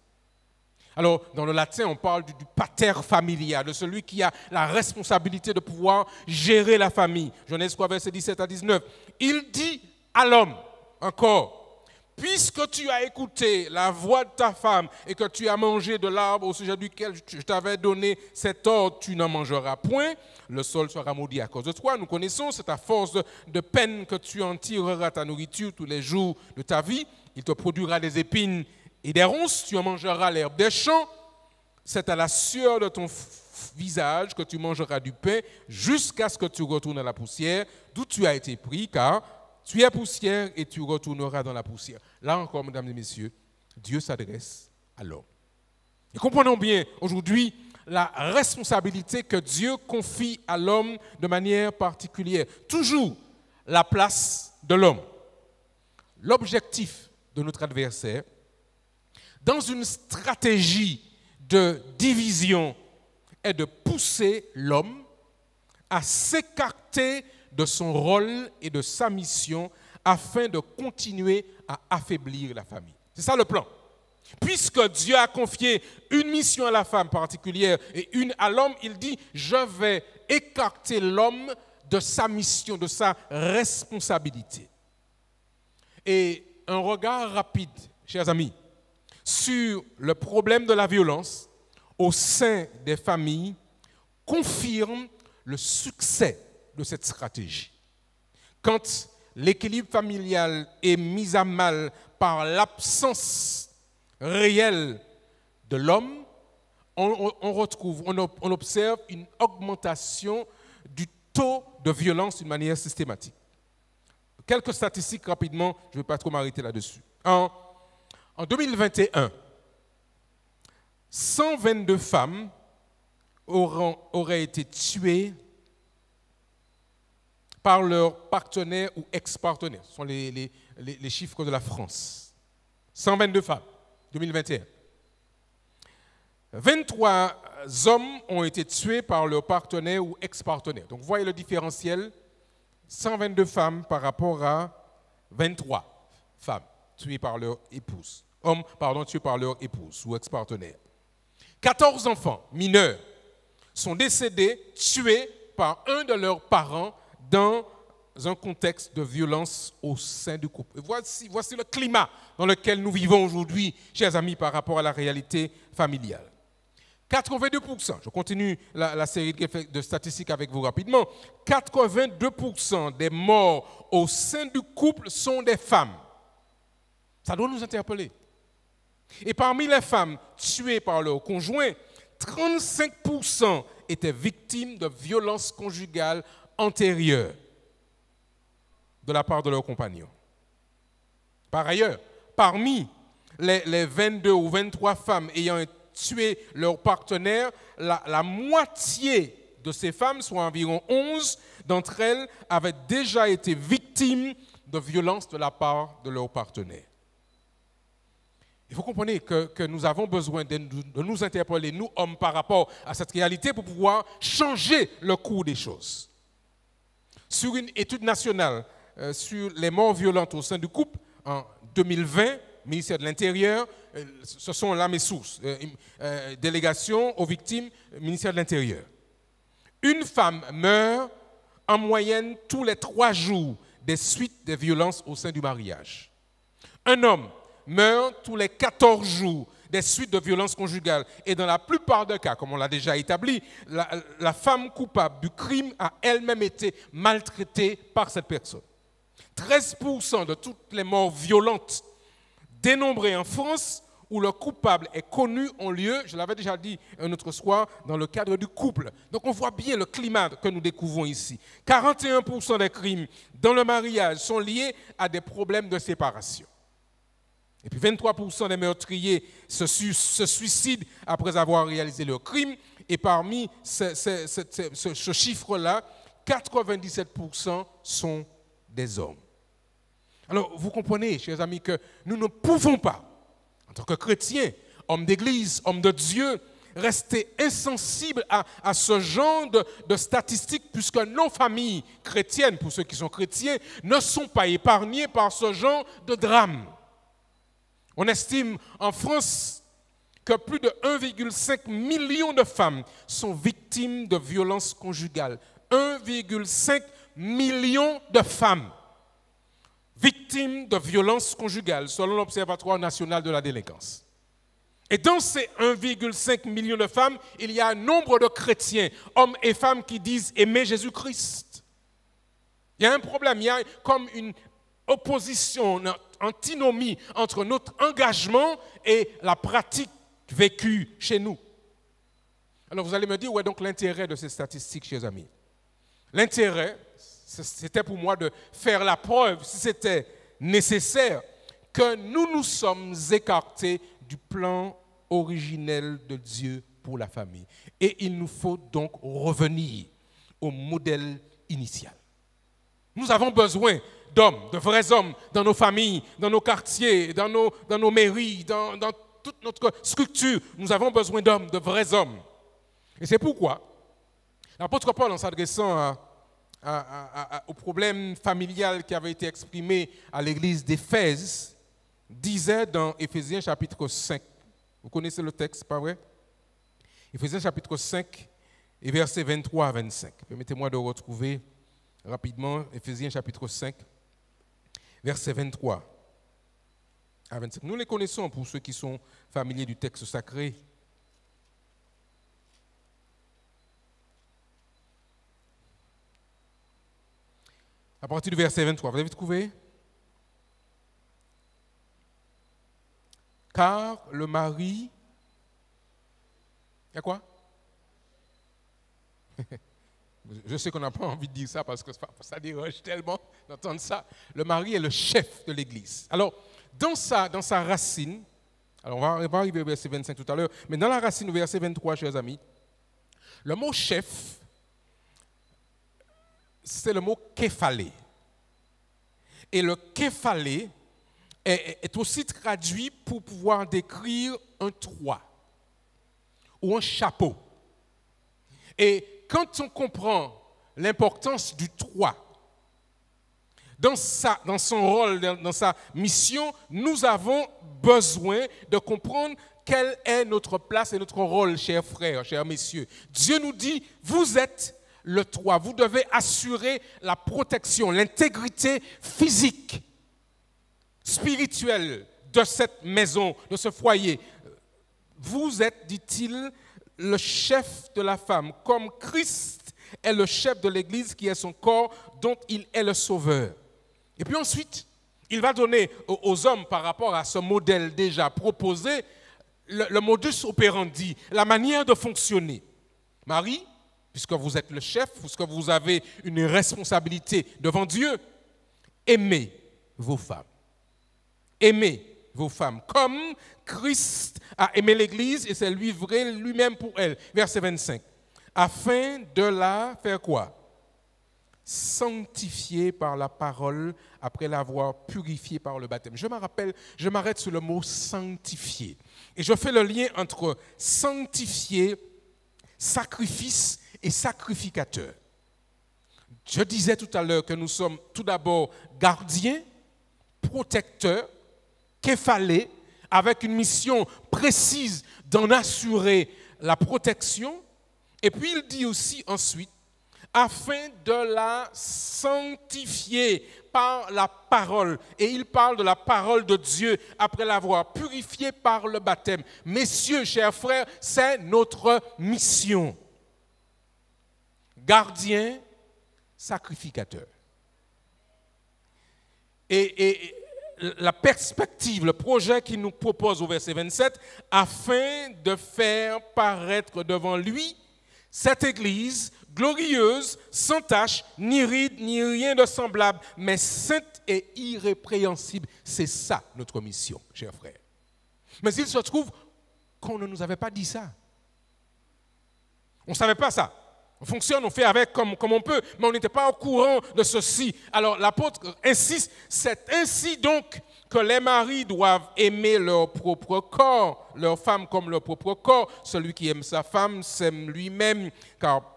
Alors, dans le latin, on parle du pater familia, de celui qui a la responsabilité de pouvoir gérer la famille. Genèse 3, verset 17 à 19. Il dit à l'homme, encore, « Puisque tu as écouté la voix de ta femme et que tu as mangé de l'arbre au sujet duquel je t'avais donné cet ordre, tu n'en mangeras point, le sol sera maudit à cause de toi. Nous connaissons, c'est à force de peine que tu en tireras ta nourriture tous les jours de ta vie. Il te produira des épines et des ronces, tu en mangeras l'herbe des champs. C'est à la sueur de ton visage que tu mangeras du pain jusqu'à ce que tu retournes à la poussière d'où tu as été pris, car Tu es poussière et tu retourneras dans la poussière. Là encore, mesdames et messieurs, Dieu s'adresse à l'homme. Et comprenons bien aujourd'hui la responsabilité que Dieu confie à l'homme de manière particulière. Toujours la place de l'homme. L'objectif de notre adversaire, dans une stratégie de division, est de pousser l'homme à s'écarter de son rôle et de sa mission afin de continuer à affaiblir la famille. C'est ça le plan. Puisque Dieu a confié une mission à la femme particulière et une à l'homme, il dit, je vais écarter l'homme de sa mission, de sa responsabilité. Et un regard rapide, chers amis, sur le problème de la violence au sein des familles confirme le succès de cette stratégie. Quand l'équilibre familial est mis à mal par l'absence réelle de l'homme, on observe une augmentation du taux de violence d'une manière systématique. Quelques statistiques rapidement, je ne vais pas trop m'arrêter là-dessus. En 2021, 122 femmes auraient été tuées par leur partenaire ou ex-partenaire. Ce sont les chiffres de la France. 122 femmes, 2021. 23 hommes ont été tués par leur partenaire ou ex-partenaire. Donc, vous voyez le différentiel, 122 femmes par rapport à 23 femmes tuées par leur épouse. Hommes, tués par leur épouse ou ex-partenaire. 14 enfants mineurs sont décédés, tués par un de leurs parents dans un contexte de violence au sein du couple. Voici le climat dans lequel nous vivons aujourd'hui, chers amis, par rapport à la réalité familiale. 82%, je continue la série de statistiques avec vous rapidement, 82% des morts au sein du couple sont des femmes. Ça doit nous interpeller. Et parmi les femmes tuées par leur conjoint, 35% étaient victimes de violences conjugales antérieures de la part de leurs compagnons. Par ailleurs, parmi les 22 ou 23 femmes ayant tué leur partenaire, la moitié de ces femmes, soit environ 11 d'entre elles, avaient déjà été victimes de violences de la part de leur partenaire. Il faut comprendre que nous avons besoin de nous interpeller, nous hommes, par rapport à cette réalité pour pouvoir changer le cours des choses. Sur une étude nationale sur les morts violentes au sein du couple, en 2020, ministère de l'Intérieur, ce sont là mes sources, délégation aux victimes, ministère de l'Intérieur. Une femme meurt en moyenne tous les 3 jours des suites des violences au sein du mariage. Un homme meurt tous les 14 jours des suites de violences conjugales. Et dans la plupart des cas, comme on l'a déjà établi, la femme coupable du crime a elle-même été maltraitée par cette personne. 13% de toutes les morts violentes dénombrées en France où le coupable est connu ont lieu, je l'avais déjà dit un autre soir, dans le cadre du couple. Donc on voit bien le climat que nous découvrons ici. 41% des crimes dans le mariage sont liés à des problèmes de séparation. Et puis 23% des meurtriers se suicident après avoir réalisé leur crime. Et parmi ce chiffre-là, 97% sont des hommes. Alors vous comprenez, chers amis, que nous ne pouvons pas, en tant que chrétiens, hommes d'église, hommes de Dieu, rester insensibles à ce genre de statistiques, puisque nos familles chrétiennes, pour ceux qui sont chrétiens, ne sont pas épargnées par ce genre de drame. On estime en France que plus de 1,5 million de femmes sont victimes de violences conjugales. 1,5 million de femmes victimes de violences conjugales, selon l'Observatoire national de la délinquance. Et dans ces 1,5 million de femmes, il y a un nombre de chrétiens, hommes et femmes, qui disent aimer Jésus-Christ. Il y a un problème, il y a comme une opposition, une antinomie entre notre engagement et la pratique vécue chez nous. Alors vous allez me dire, où est donc l'intérêt de ces statistiques, chers amis? L'intérêt, c'était pour moi de faire la preuve, si c'était nécessaire, que nous nous sommes écartés du plan originel de Dieu pour la famille. Et il nous faut donc revenir au modèle initial. Nous avons besoin d'hommes, de vrais hommes dans nos familles, dans nos quartiers, dans nos mairies, dans toute notre structure. Nous avons besoin d'hommes, de vrais hommes. Et c'est pourquoi l'apôtre Paul, en s'adressant au problème familial qui avait été exprimé à l'église d'Éphèse, disait dans Éphésiens chapitre 5, vous connaissez le texte, pas vrai? Éphésiens chapitre 5 et versets 23 à 25. Permettez-moi de retrouver rapidement Éphésiens chapitre 5, versets 23 à 25. Nous les connaissons pour ceux qui sont familiers du texte sacré. À partir du verset 23, vous avez trouvé? Car le mari... Il y a quoi? Je sais qu'on n'a pas envie de dire ça parce que ça dérange tellement d'entendre ça. Le mari est le chef de l'Église. Alors, dans sa racine, alors on va arriver au verset 25 tout à l'heure, mais dans la racine, au verset 23, chers amis, le mot chef, c'est le mot képhalé. Et le képhalé est aussi traduit pour pouvoir décrire un toit ou un chapeau. Et quand on comprend l'importance du toit, dans son rôle, dans sa mission, nous avons besoin de comprendre quelle est notre place et notre rôle, chers frères, chers messieurs. Dieu nous dit, vous êtes le toit, vous devez assurer la protection, l'intégrité physique, spirituelle de cette maison, de ce foyer. Vous êtes, dit-il, le chef de la femme, comme Christ est le chef de l'Église qui est son corps, dont il est le sauveur. Et puis ensuite, il va donner aux hommes, par rapport à ce modèle déjà proposé, le modus operandi, la manière de fonctionner. Marie, puisque vous êtes le chef, puisque vous avez une responsabilité devant Dieu, aimez vos femmes. Aimez vos femmes, comme Christ a aimé l'Église et s'est livré lui-même pour elle. Verset 25. Afin de la faire quoi? Sanctifier par la parole après l'avoir purifiée par le baptême. Je m'arrête sur le mot sanctifier. Et je fais le lien entre sanctifier, sacrifice et sacrificateur. Je disais tout à l'heure que nous sommes tout d'abord gardiens, protecteurs, képhalés, avec une mission précise d'en assurer la protection. Et puis il dit aussi ensuite, afin de la sanctifier par la parole. Et il parle de la parole de Dieu après l'avoir purifiée par le baptême. Messieurs, chers frères, c'est notre mission. Gardien, sacrificateur. Et la perspective, le projet qu'il nous propose au verset 27, afin de faire paraître devant lui cette Église glorieuse, sans tache, ni ride, ni rien de semblable, mais sainte et irrépréhensible. C'est ça notre mission, chers frères. Mais il se trouve qu'on ne nous avait pas dit ça. On ne savait pas ça. On fonctionne, on fait avec comme on peut, mais on n'était pas au courant de ceci. Alors l'apôtre insiste, c'est ainsi donc que les maris doivent aimer leur propre corps, leur femme comme leur propre corps. Celui qui aime sa femme s'aime lui-même, car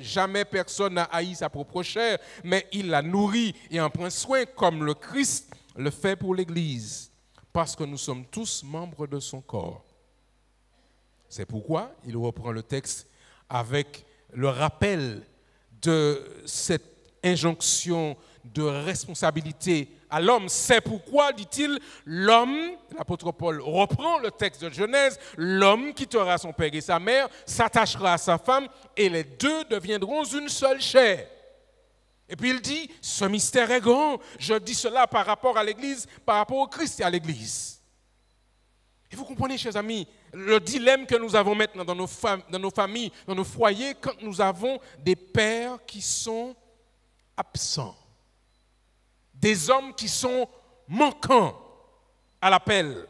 jamais personne n'a haï sa propre chair, mais il la nourrit et en prend soin comme le Christ le fait pour l'Église, parce que nous sommes tous membres de son corps. C'est pourquoi il reprend le texte avec le rappel de cette injonction de responsabilité à l'homme. C'est pourquoi, dit-il, l'homme, l'apôtre Paul reprend le texte de Genèse, l'homme quittera son père et sa mère, s'attachera à sa femme, et les deux deviendront une seule chair. Et puis il dit, ce mystère est grand. Je dis cela par rapport à l'Église, par rapport au Christ et à l'Église. Et vous comprenez, chers amis, le dilemme que nous avons maintenant dans nos familles, dans nos foyers, quand nous avons des pères qui sont absents, des hommes qui sont manquants à l'appel.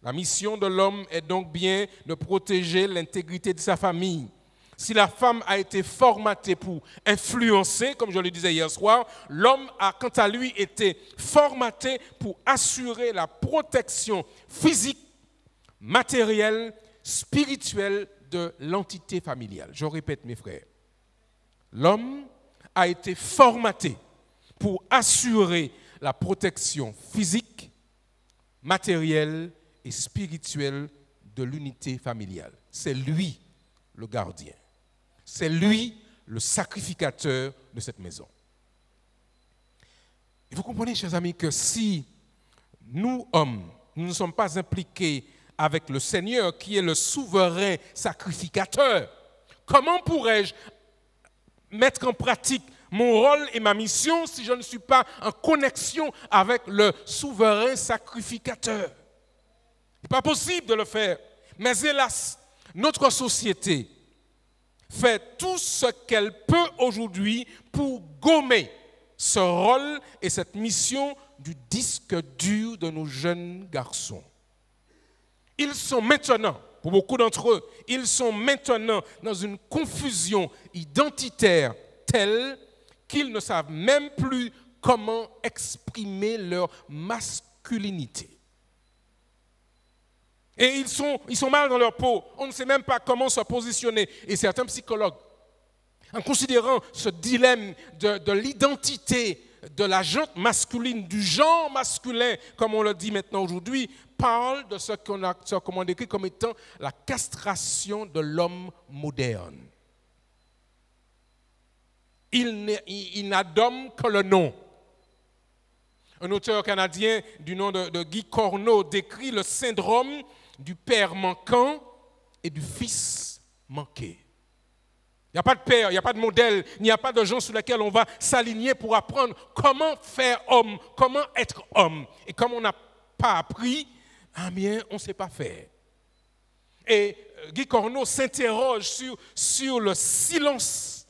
La mission de l'homme est donc bien de protéger l'intégrité de sa famille. Si la femme a été formatée pour influencer, comme je le disais hier soir, l'homme a quant à lui été formaté pour assurer la protection physique, matérielle, spirituelle de l'entité familiale. Je répète mes frères, l'homme a été formaté pour assurer la protection physique, matérielle et spirituelle de l'unité familiale. C'est lui le gardien. C'est lui le sacrificateur de cette maison. Et vous comprenez, chers amis, que si nous, hommes, nous ne sommes pas impliqués avec le Seigneur, qui est le souverain sacrificateur, comment pourrais-je mettre en pratique mon rôle et ma mission si je ne suis pas en connexion avec le souverain sacrificateur? Il n'est pas possible de le faire. Mais hélas, notre société fait tout ce qu'elle peut aujourd'hui pour gommer ce rôle et cette mission du disque dur de nos jeunes garçons. Ils sont maintenant, pour beaucoup d'entre eux, ils sont maintenant dans une confusion identitaire telle qu'ils ne savent même plus comment exprimer leur masculinité. Et ils sont mal dans leur peau. On ne sait même pas comment se positionner. Et certains psychologues, en considérant ce dilemme de l'identité de la jante masculine, du genre masculin, comme on le dit maintenant aujourd'hui, parlent de ce qu'on décrit comme étant la castration de l'homme moderne. Il n'a d'homme que le nom. Un auteur canadien du nom de Guy Corneau décrit le syndrome du père manquant et du fils manqué. Il n'y a pas de père, il n'y a pas de modèle, il n'y a pas de gens sur lesquels on va s'aligner pour apprendre comment faire homme, comment être homme. Et comme on n'a pas appris, eh bien, on ne sait pas faire. Et Guy Corneau s'interroge sur le silence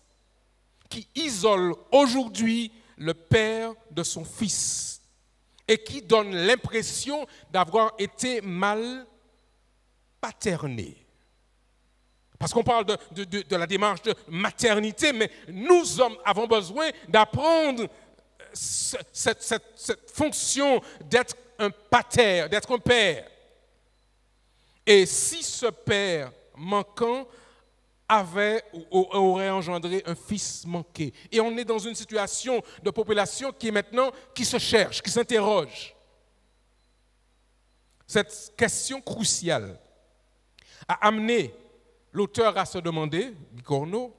qui isole aujourd'hui le père de son fils et qui donne l'impression d'avoir été mal paterné. Parce qu'on parle de la démarche de maternité, mais nous hommes avons besoin d'apprendre cette fonction d'être un pater, d'être un père. Et si ce père manquant aurait engendré un fils manqué, et on est dans une situation de population qui est maintenant, qui se cherche, qui s'interroge. Cette question cruciale a amené l'auteur à se demander, Guy Corneau,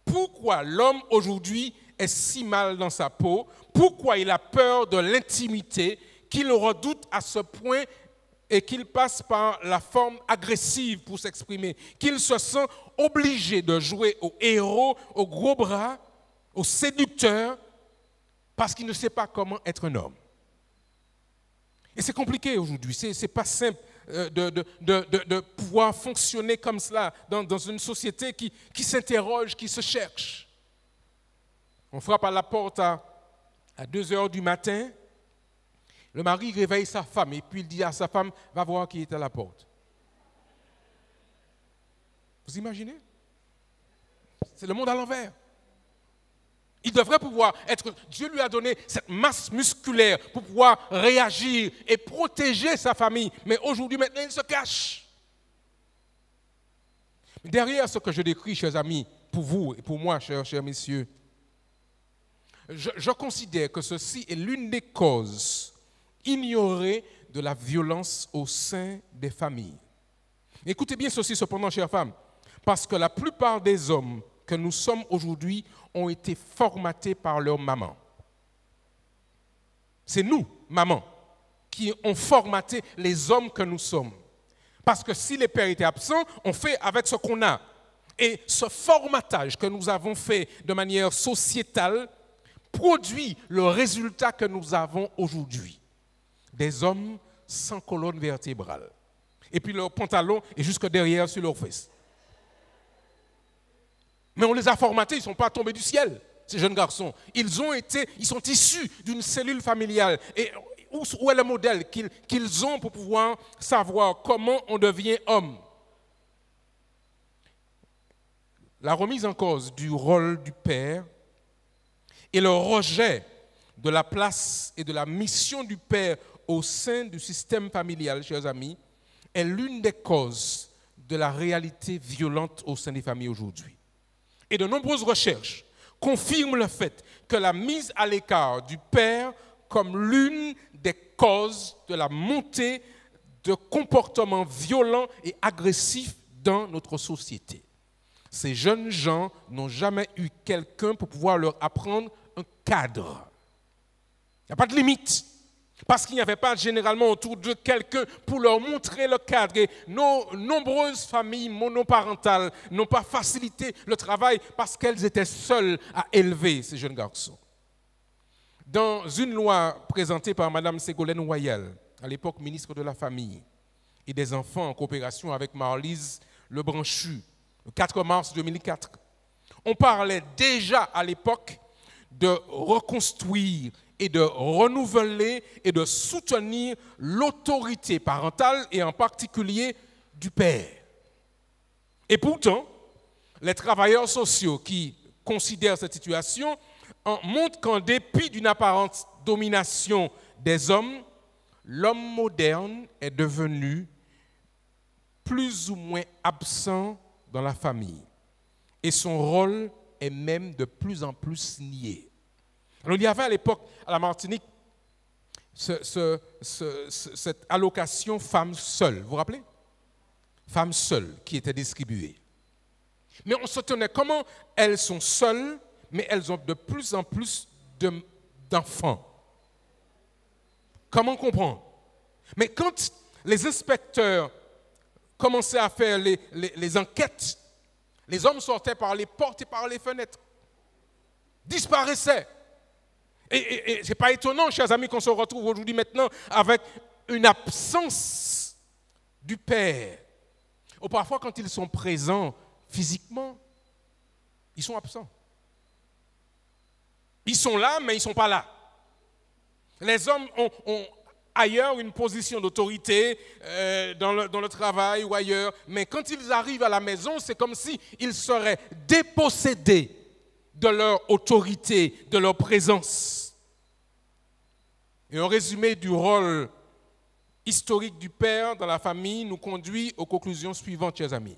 pourquoi l'homme aujourd'hui est si mal dans sa peau, pourquoi il a peur de l'intimité, qu'il redoute à ce point et qu'il passe par la forme agressive pour s'exprimer, qu'il se sent obligé de jouer au héros, au gros bras, au séducteur, parce qu'il ne sait pas comment être un homme. Et c'est compliqué aujourd'hui, c'est pas simple de pouvoir fonctionner comme cela dans une société qui s'interroge, qui se cherche. On frappe à la porte à 2h du matin, le mari réveille sa femme et puis il dit à sa femme, va voir qui est à la porte. Vous imaginez? C'est le monde à l'envers. Il devrait pouvoir être, Dieu lui a donné cette masse musculaire pour pouvoir réagir et protéger sa famille. Mais aujourd'hui, maintenant, il se cache. Derrière ce que je décris, chers amis, pour vous et pour moi, chers messieurs, je considère que ceci est l'une des causes ignorées de la violence au sein des familles. Écoutez bien ceci cependant, chères femmes, parce que la plupart des hommes que nous sommes aujourd'hui ont été formatés par leur maman. C'est nous, maman, qui ont formaté les hommes que nous sommes. Parce que si les pères étaient absents, on fait avec ce qu'on a. Et ce formatage que nous avons fait de manière sociétale produit le résultat que nous avons aujourd'hui. Des hommes sans colonne vertébrale. Et puis leur pantalon est jusque derrière sur leurs fesses. Mais on les a formatés, ils ne sont pas tombés du ciel. ces jeunes garçons. Ils sont issus d'une cellule familiale. Et où est le modèle qu'ils ont pour pouvoir savoir comment on devient homme? La remise en cause du rôle du père et le rejet de la place et de la mission du père au sein du système familial, chers amis, est l'une des causes de la réalité violente au sein des familles aujourd'hui. Et de nombreuses recherches confirment le fait que la mise à l'écart du père comme l'une des causes de la montée de comportements violents et agressifs dans notre société. Ces jeunes gens n'ont jamais eu quelqu'un pour pouvoir leur apprendre un cadre. Il n'y a pas de limite. Parce qu'il n'y avait pas généralement autour de quelqu'un pour leur montrer le cadre. Et nos nombreuses familles monoparentales n'ont pas facilité le travail parce qu'elles étaient seules à élever ces jeunes garçons. Dans une loi présentée par Mme Ségolène Royal, à l'époque ministre de la Famille et des Enfants en coopération avec Marlise Lebranchu, le 4 mars 2004, on parlait déjà à l'époque de reconstruire et de renouveler et de soutenir l'autorité parentale et en particulier du père. Et pourtant, les travailleurs sociaux qui considèrent cette situation montrent qu'en dépit d'une apparente domination des hommes, l'homme moderne est devenu plus ou moins absent dans la famille et son rôle est même de plus en plus nié. Alors, il y avait à l'époque, à la Martinique, cette allocation femmes seules. Vous vous rappelez? Femmes seules qui était distribuée. Mais on se tenait comment elles sont seules, mais elles ont de plus en plus d'enfants. Comment comprendre? Mais quand les inspecteurs commençaient à faire les enquêtes, les hommes sortaient par les portes et par les fenêtres, disparaissaient. Et ce n'est pas étonnant, chers amis, qu'on se retrouve aujourd'hui maintenant avec une absence du père. Ou parfois, quand ils sont présents physiquement, ils sont absents. Ils sont là, mais ils ne sont pas là. Les hommes ont ailleurs une position d'autorité, dans le travail ou ailleurs, mais quand ils arrivent à la maison, c'est comme s'ils seraient dépossédés de leur autorité, de leur présence. Et un résumé du rôle historique du père dans la famille nous conduit aux conclusions suivantes, chers amis.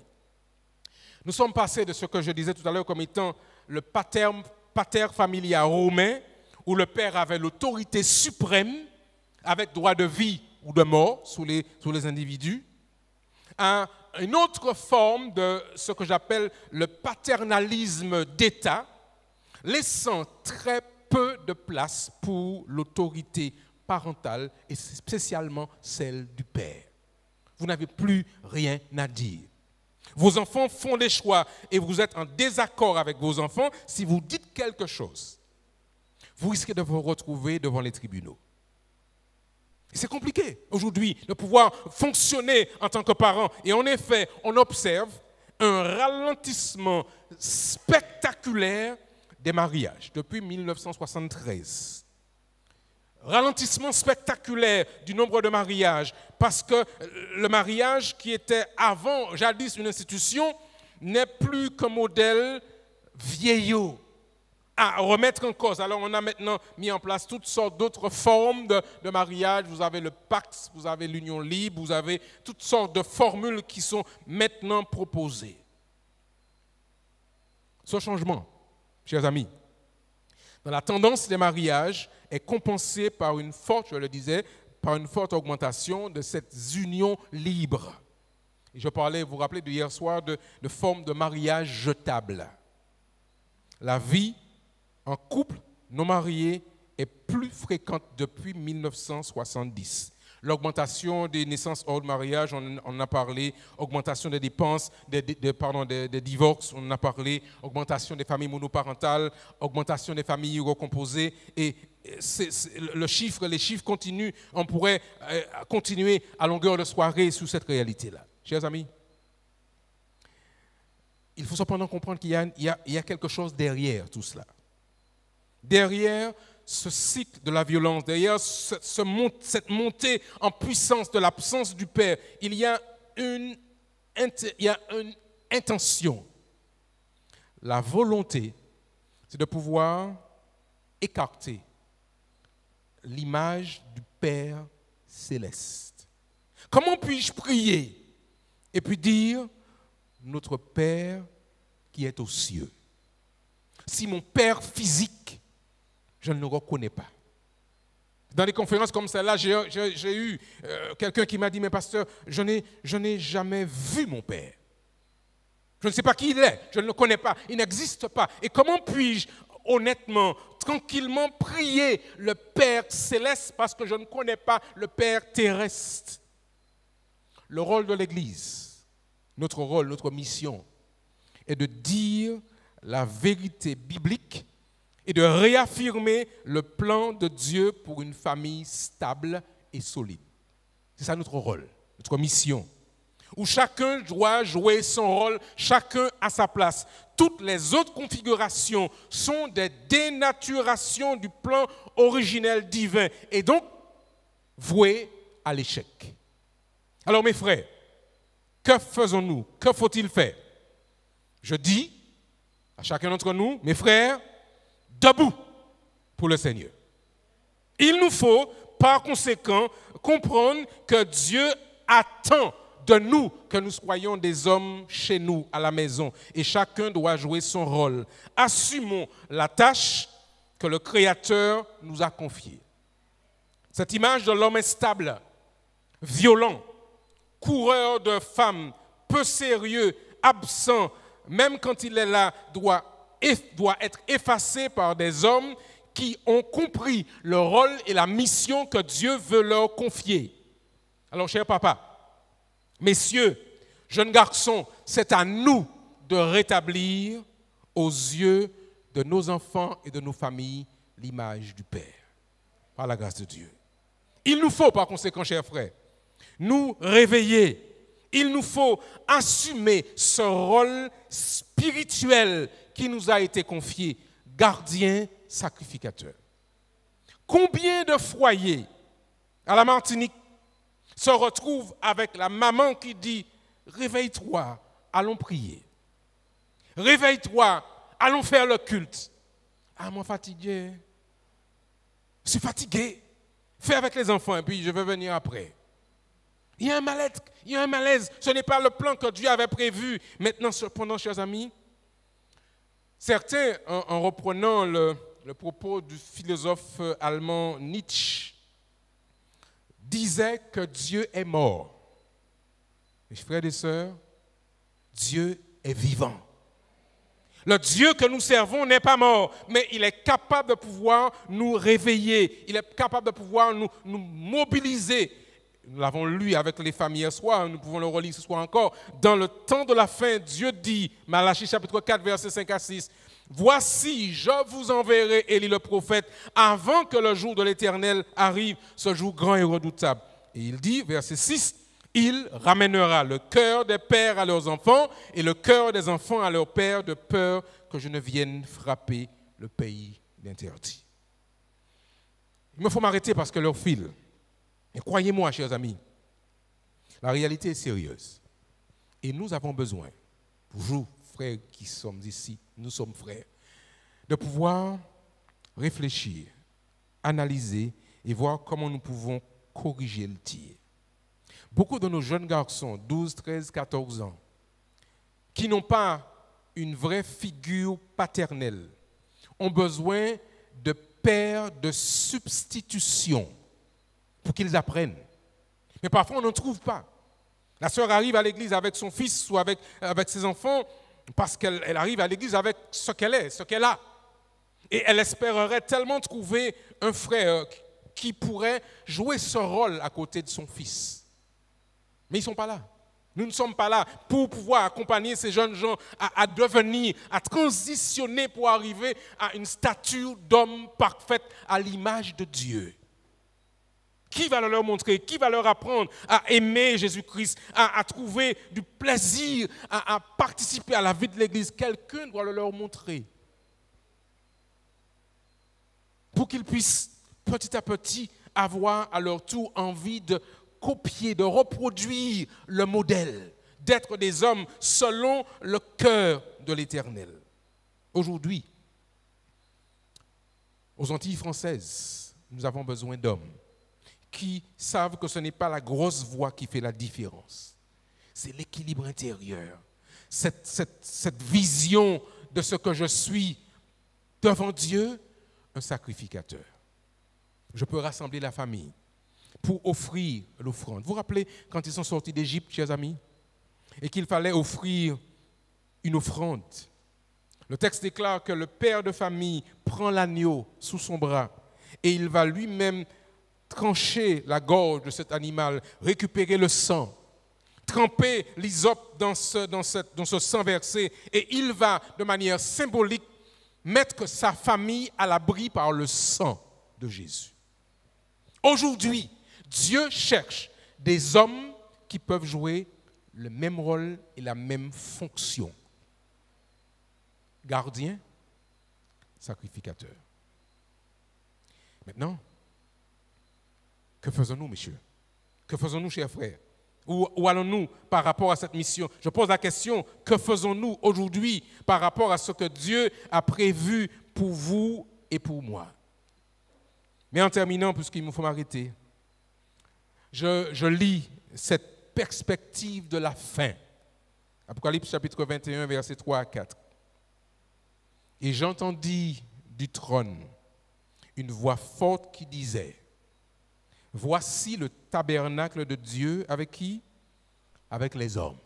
Nous sommes passés de ce que je disais tout à l'heure comme étant le pater familia romain, où le père avait l'autorité suprême, avec droit de vie ou de mort sur les individus, à une autre forme de ce que j'appelle le paternalisme d'État, laissant très peu de place pour l'autorité parentale et spécialement celle du père. Vous n'avez plus rien à dire. Vos enfants font des choix et vous êtes en désaccord avec vos enfants. Si vous dites quelque chose, vous risquez de vous retrouver devant les tribunaux. C'est compliqué aujourd'hui de pouvoir fonctionner en tant que parent. Et en effet, on observe un ralentissement spectaculaire des mariages depuis 1973. Ralentissement spectaculaire du nombre de mariages parce que le mariage qui était avant, jadis une institution, n'est plus qu'un modèle vieillot à remettre en cause. Alors on a maintenant mis en place toutes sortes d'autres formes de mariage. Vous avez le Pax, vous avez l'union libre, vous avez toutes sortes de formules qui sont maintenant proposées. Ce changement, chers amis, dans la tendance des mariages est compensé par une forte, je le disais, par une forte augmentation de cette union libre. Et je parlais, vous vous rappelez de hier soir, de formes de mariage jetables. La vie en couple non marié est plus fréquente depuis 1970. L'augmentation des naissances hors de mariage, on en a parlé. Augmentation des dépenses, des divorces, on en a parlé. Augmentation des familles monoparentales, augmentation des familles recomposées. Et les chiffres continuent. On pourrait continuer à longueur de soirée sur cette réalité-là. Chers amis, il faut cependant comprendre qu'il y a quelque chose derrière tout cela. derrière ce cycle de la violence, derrière cette montée en puissance de l'absence du Père, il y a une intention. La volonté, c'est de pouvoir écarter l'image du Père céleste. Comment puis-je prier et puis dire notre Père qui est aux cieux? Si mon Père physique, je ne le reconnais pas. Dans des conférences comme celle-là, j'ai eu quelqu'un qui m'a dit, mais pasteur, je n'ai jamais vu mon Père. Je ne sais pas qui il est, je ne le connais pas, il n'existe pas. Et comment puis-je honnêtement, tranquillement prier le Père céleste parce que je ne connais pas le Père terrestre? Le rôle de l'Église, notre rôle, notre mission, est de dire la vérité biblique et de réaffirmer le plan de Dieu pour une famille stable et solide. C'est ça notre rôle, notre mission, où chacun doit jouer son rôle, chacun à sa place. Toutes les autres configurations sont des dénaturations du plan originel divin et donc vouées à l'échec. Alors mes frères, que faisons-nous? Que faut-il faire? Je dis à chacun d'entre nous, mes frères, debout pour le Seigneur. Il nous faut, par conséquent, comprendre que Dieu attend de nous que nous soyons des hommes chez nous, à la maison. Et chacun doit jouer son rôle. Assumons la tâche que le Créateur nous a confiée. Cette image de l'homme instable, violent, coureur de femmes, peu sérieux, absent, même quand il est là, doit être effacé par des hommes qui ont compris le rôle et la mission que Dieu veut leur confier. Alors, cher papa, messieurs, jeunes garçons, c'est à nous de rétablir aux yeux de nos enfants et de nos familles l'image du Père, par la grâce de Dieu. Il nous faut, par conséquent, chers frères, nous réveiller. Il nous faut assumer ce rôle spirituel qui nous a été confié, gardien, sacrificateur. Combien de foyers à la Martinique se retrouvent avec la maman qui dit « Réveille-toi, allons prier. Réveille-toi, allons faire le culte. » Ah, moi fatigué. Je suis fatigué. Fais avec les enfants et puis je vais venir après. Il y a un mal-être, il y a un malaise. Ce n'est pas le plan que Dieu avait prévu. Maintenant, cependant, chers amis, certains, en reprenant le propos du philosophe allemand Nietzsche, disaient que Dieu est mort. Mes frères et sœurs, Dieu est vivant. Le Dieu que nous servons n'est pas mort, mais il est capable de pouvoir nous réveiller. Il est capable de pouvoir nous mobiliser. Nous l'avons lu avec les familles hier soir, nous pouvons le relire ce soir encore. Dans le temps de la fin, Dieu dit, Malachie chapitre 4, versets 5 à 6, « Voici, je vous enverrai Élie le prophète, avant que le jour de l'Éternel arrive, ce jour grand et redoutable. » Et il dit, verset 6, « Il ramènera le cœur des pères à leurs enfants et le cœur des enfants à leurs pères, de peur que je ne vienne frapper le pays d'interdit. » Il me faut m'arrêter parce que l'heure file. Et croyez-moi, chers amis, la réalité est sérieuse. Et nous avons besoin, vous, frères qui sommes ici, nous sommes frères, de pouvoir réfléchir, analyser et voir comment nous pouvons corriger le tir. Beaucoup de nos jeunes garçons, 12, 13, 14 ans, qui n'ont pas une vraie figure paternelle, ont besoin de pères de substitution pour qu'ils apprennent. Mais parfois, on n'en trouve pas. La sœur arrive à l'église avec son fils ou avec ses enfants parce qu'elle arrive à l'église avec ce qu'elle est, ce qu'elle a. Et elle espérerait tellement trouver un frère qui pourrait jouer ce rôle à côté de son fils. Mais ils ne sont pas là. Nous ne sommes pas là pour pouvoir accompagner ces jeunes gens à devenir, à transitionner pour arriver à une stature d'homme parfaite à l'image de Dieu. Qui va leur montrer, qui va leur apprendre à aimer Jésus-Christ, à trouver du plaisir, à participer à la vie de l'Église? Quelqu'un doit le leur montrer. pour qu'ils puissent petit à petit avoir à leur tour envie de copier, de reproduire le modèle, d'être des hommes selon le cœur de l'Éternel. Aujourd'hui, aux Antilles françaises, nous avons besoin d'hommes qui savent que ce n'est pas la grosse voix qui fait la différence. C'est l'équilibre intérieur, cette vision de ce que je suis devant Dieu, un sacrificateur. Je peux rassembler la famille pour offrir l'offrande. Vous vous rappelez quand ils sont sortis d'Égypte, chers amis, et qu'il fallait offrir une offrande. Le texte déclare que le père de famille prend l'agneau sous son bras et il va lui-même trancher la gorge de cet animal, récupérer le sang, tremper l'hysope dans ce sang versé et il va, de manière symbolique, mettre sa famille à l'abri par le sang de Jésus. Aujourd'hui, Dieu cherche des hommes qui peuvent jouer le même rôle et la même fonction. Gardien, sacrificateur. Maintenant, que faisons-nous, messieurs? Que faisons-nous, chers frères? Où allons-nous par rapport à cette mission? Je pose la question, que faisons-nous aujourd'hui par rapport à ce que Dieu a prévu pour vous et pour moi? Mais en terminant, puisqu'il me faut m'arrêter, je lis cette perspective de la fin. Apocalypse chapitre 21, versets 3 à 4. Et j'entendis du trône une voix forte qui disait, « Voici le tabernacle de Dieu avec qui? Avec les hommes. »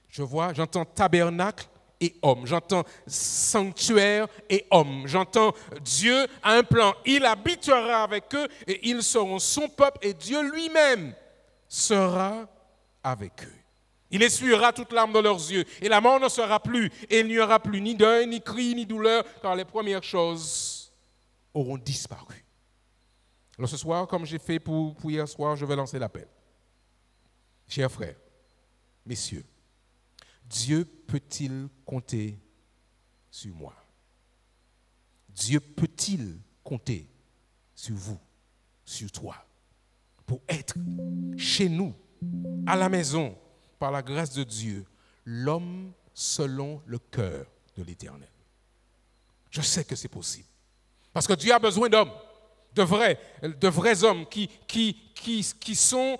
J'entends tabernacle et homme. J'entends sanctuaire et homme. J'entends Dieu a un plan. Il habitera avec eux et ils seront son peuple et Dieu lui-même sera avec eux. Il essuiera toute larme de leurs yeux et la mort ne sera plus et il n'y aura plus ni deuil, ni cri, ni douleur car les premières choses auront disparu. Alors ce soir, comme j'ai fait pour hier soir, je vais lancer l'appel. Chers frères, messieurs, Dieu peut-il compter sur moi? Dieu peut-il compter sur vous, sur toi, pour être chez nous, à la maison, par la grâce de Dieu, l'homme selon le cœur de l'Éternel? Je sais que c'est possible. Parce que Dieu a besoin d'hommes, de vrais hommes qui sont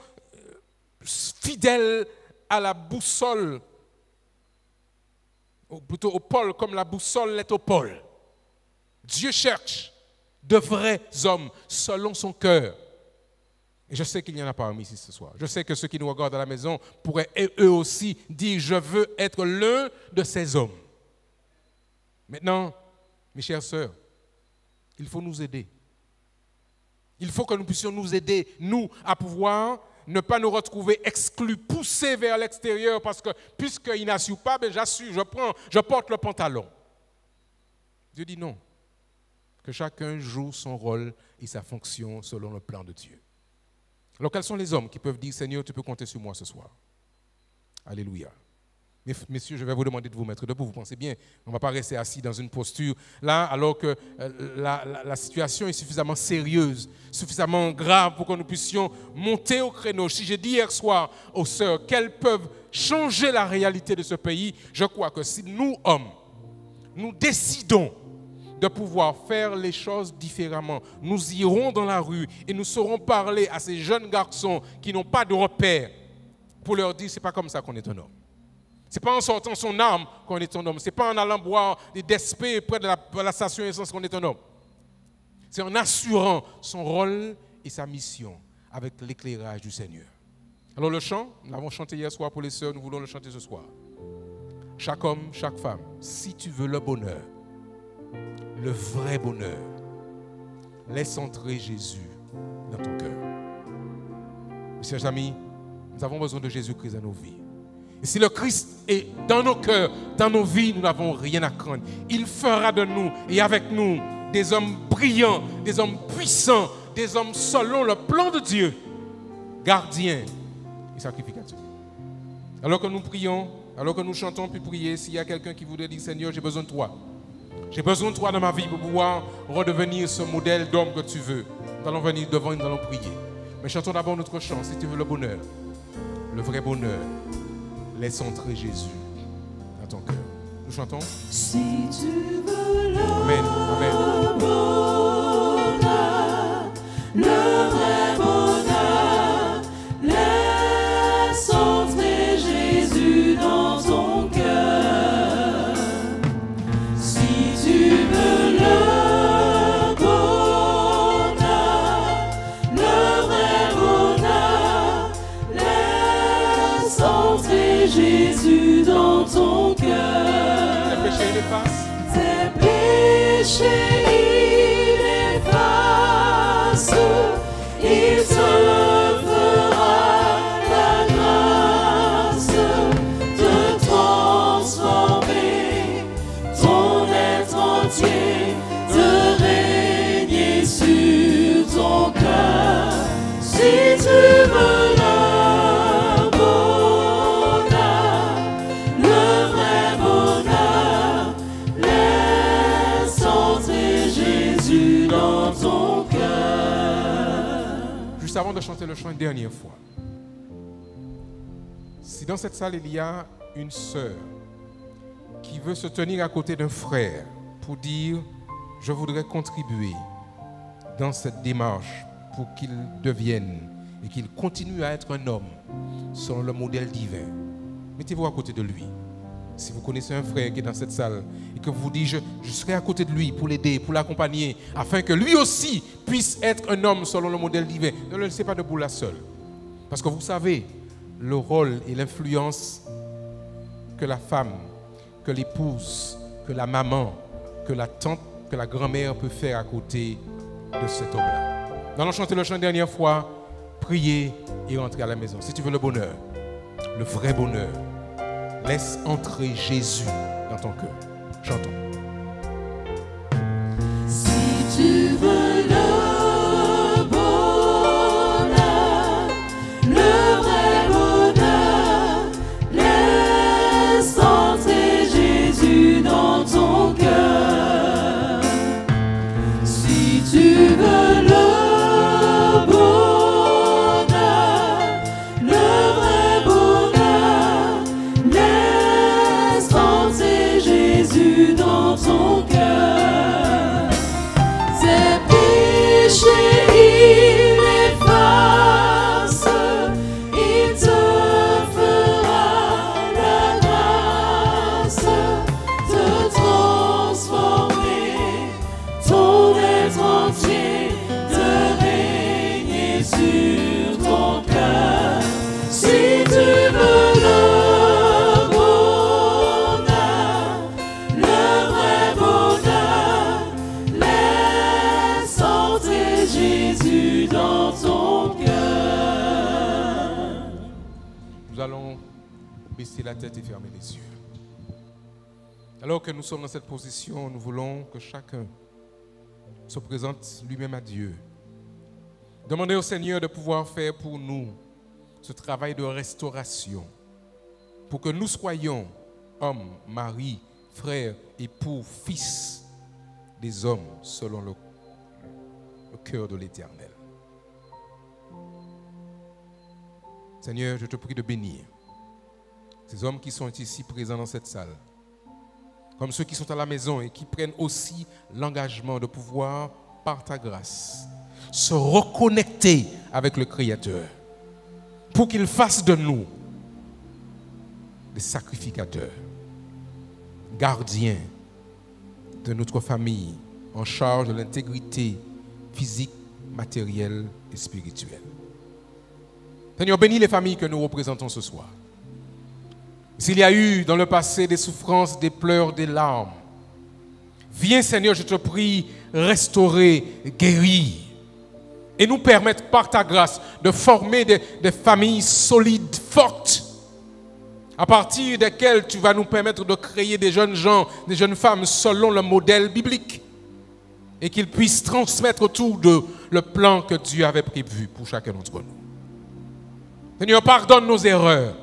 fidèles à la boussole, ou plutôt au pôle, comme la boussole l'est au pôle. Dieu cherche de vrais hommes selon son cœur. Et je sais qu'il n'y en a pas parmi ici ce soir. Je sais que ceux qui nous regardent à la maison pourraient eux aussi dire « Je veux être l'un de ces hommes ». Maintenant, mes chères sœurs, il faut nous aider. Il faut que nous puissions nous aider, nous, à pouvoir ne pas nous retrouver exclus, poussés vers l'extérieur, parce que puisqu'il n'assure pas, ben j'assure, je porte le pantalon. Dieu dit non, que chacun joue son rôle et sa fonction selon le plan de Dieu. Alors quels sont les hommes qui peuvent dire, Seigneur, tu peux compter sur moi ce soir? Alléluia. Messieurs, je vais vous demander de vous mettre debout. Vous pensez bien, on ne va pas rester assis dans une posture là, alors que la situation est suffisamment sérieuse, suffisamment grave pour que nous puissions monter au créneau. Si j'ai dit hier soir aux sœurs qu'elles peuvent changer la réalité de ce pays, je crois que si nous, hommes, nous décidons de pouvoir faire les choses différemment, nous irons dans la rue et nous saurons parler à ces jeunes garçons qui n'ont pas de repères pour leur dire, c'est pas comme ça qu'on est un homme. Ce n'est pas en sortant son arme qu'on est un homme. Ce n'est pas en allant boire des despés près de la station essence qu'on est un homme. C'est en assurant son rôle et sa mission avec l'éclairage du Seigneur. Alors le chant, nous l'avons chanté hier soir pour les sœurs, nous voulons le chanter ce soir. Chaque homme, chaque femme, si tu veux le bonheur, le vrai bonheur, laisse entrer Jésus dans ton cœur. Mes chers amis, nous avons besoin de Jésus-Christ dans nos vies. Et si le Christ est dans nos cœurs, dans nos vies, nous n'avons rien à craindre. Il fera de nous et avec nous des hommes brillants, des hommes puissants, des hommes selon le plan de Dieu, gardiens et sacrificateurs. Alors que nous prions, alors que nous chantons puis prier, s'il y a quelqu'un qui voudrait dire, Seigneur, j'ai besoin de toi. J'ai besoin de toi dans ma vie pour pouvoir redevenir ce modèle d'homme que tu veux. Nous allons venir devant et nous allons prier. Mais chantons d'abord notre chant, si tu veux le bonheur, le vrai bonheur. Laisse entrer Jésus dans ton cœur. Nous chantons. Si tu veux le Amen. Amen. bonheur, le vrai bonheur, laisse entrer Jésus dans ton cœur. Si tu veux le bonheur, le vrai bonheur, laisse entrer Jésus dans ton cœur. Tes péchés, il efface. Tes péchés, il efface, il te fera la grâce de transformer ton être entier, de régner sur ton cœur. Si tu veux le bonheur, le vrai bonheur, laisse entrer Jésus dans ton cœur. Juste avant de chanter le chant une dernière fois. Si dans cette salle il y a une sœur qui veut se tenir à côté d'un frère pour dire je voudrais contribuer dans cette démarche pour qu'il devienne et qu'il continue à être un homme selon le modèle divin, mettez-vous à côté de lui. Si vous connaissez un frère qui est dans cette salle et que vous dites je serai à côté de lui pour l'aider, pour l'accompagner, afin que lui aussi puisse être un homme selon le modèle divin, ne le laissez pas debout là seul. Parce que vous savez le rôle et l'influence que la femme, que l'épouse, que la maman, que la tante, que la grand-mère peut faire à côté de cet homme-là. Nous allons chanter le chant une dernière fois, prier et rentrer à la maison. Si tu veux le bonheur, le vrai bonheur, laisse entrer Jésus dans ton cœur. Chantons. Si tu veux le bonheur, le vrai bonheur, laisse entrer Jésus dans ton cœur. Si tu veux le bonheur, le vrai bonheur, laisse entrer Jésus dans ton cœur. Tes péchés, il efface, il te fera la grâce de transformer ton être entier, de régner sur ton cœur. Si tu veux le bonheur, le vrai bonheur, laisse entrer Jésus dans ton cœur. Nous allons baisser la tête et fermer les yeux. Alors que nous sommes dans cette position, nous voulons que chacun se présente lui-même à Dieu. Demandez au Seigneur de pouvoir faire pour nous ce travail de restauration, pour que nous soyons hommes, maris, frères, époux, fils des hommes selon le cœur de l'Éternel. Seigneur, je te prie de bénir ces hommes qui sont ici présents dans cette salle, comme ceux qui sont à la maison et qui prennent aussi l'engagement de pouvoir, par ta grâce, se reconnecter avec le Créateur pour qu'il fasse de nous des sacrificateurs, gardiens de notre famille, en charge de l'intégrité physique, matérielle et spirituelle. Seigneur, bénis les familles que nous représentons ce soir. S'il y a eu dans le passé des souffrances, des pleurs, des larmes, viens Seigneur, je te prie, restaurer, guérir et nous permettre par ta grâce de former des familles solides, fortes, à partir desquelles tu vas nous permettre de créer des jeunes gens, des jeunes femmes selon le modèle biblique et qu'ils puissent transmettre tout le plan que Dieu avait prévu pour chacun d'entre nous. Seigneur, pardonne nos erreurs.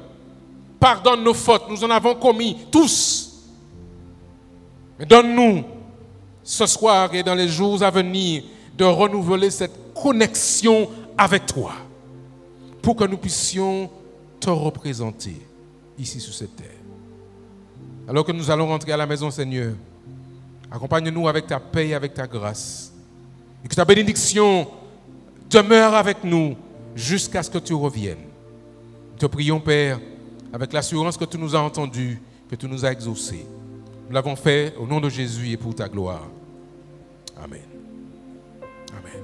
Pardonne nos fautes, nous en avons commis tous. Mais donne-nous ce soir et dans les jours à venir, de renouveler cette connexion avec toi pour que nous puissions te représenter ici sur cette terre. Alors que nous allons rentrer à la maison, Seigneur, accompagne-nous avec ta paix et avec ta grâce. Et que ta bénédiction demeure avec nous jusqu'à ce que tu reviennes. Nous te prions, Père, avec l'assurance que tu nous as entendus, que tu nous as exaucés. Nous l'avons fait au nom de Jésus et pour ta gloire. Amen. Amen.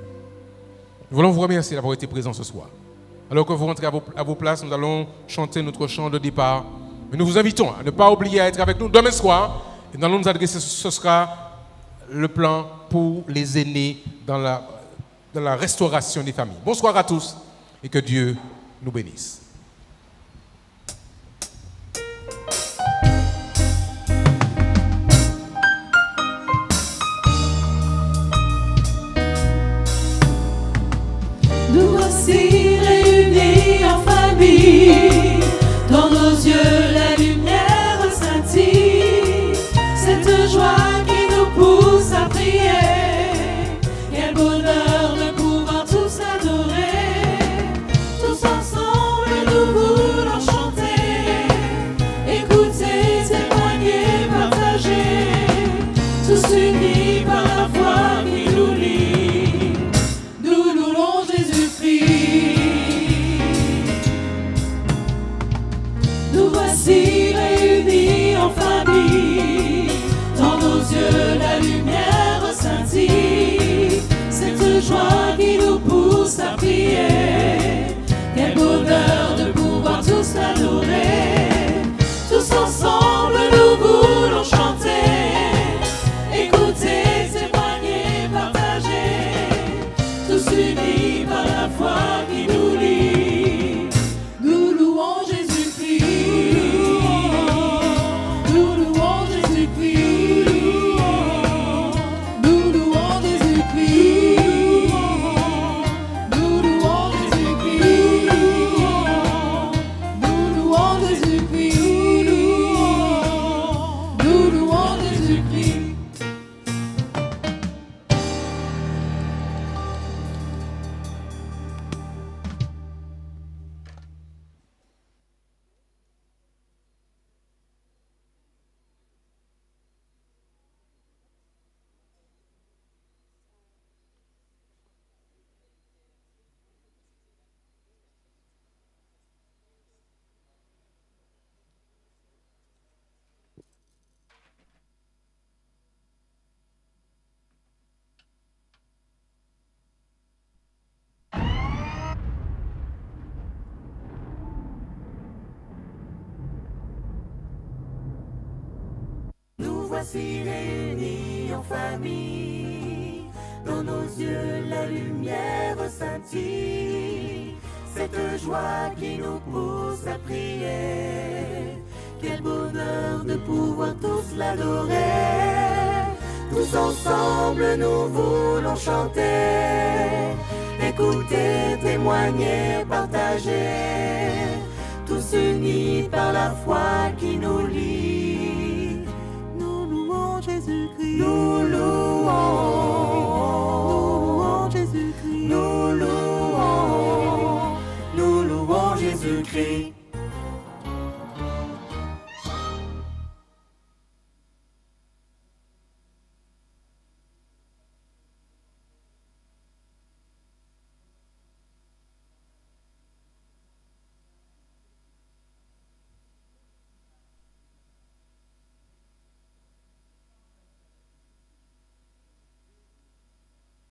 Nous voulons vous remercier d'avoir été présents ce soir. Alors que vous rentrez à vos places, nous allons chanter notre chant de départ. Mais nous vous invitons à ne pas oublier à être avec nous demain soir. Et nous allons nous adresser, ce sera le plan pour les aînés dans la restauration des familles. Bonsoir à tous et que Dieu nous bénisse. Nous voici réunis en famille, dans nos yeux la lumière scintille, cette joie qui nous pousse à prier, quel bonheur de pouvoir tous adorer, tous ensemble nous voulons chanter, écouter, témoigner, partager, tous unis par la foi qui nous lie, nous louons Jésus-Christ. Nous voici réunis en famille, dans nos yeux la lumière scintille, cette joie qui nous pousse à prier, quel bonheur de pouvoir tous l'adorer, tous ensemble nous voulons chanter, écouter, témoigner, partager, tous unis par la foi qui nous lie, nous louons Jésus-Christ, nous louons Jésus-Christ, nous louons Jésus-Christ, nous louons Jésus-Christ, nous louons Jésus-Christ, nous louons Jésus-Christ. Nous voici réunis en famille, dans nos yeux la lumière scintille, cette joie qui nous pousse à prier, quel bonheur de pouvoir tous l'adorer, tous ensemble nous voulons chanter, écouter, témoigner, partager, tous unis par la foi qui nous lie. Nous louons Jésus-Christ, Nous louons Jésus-Christ, Jésus-Christ.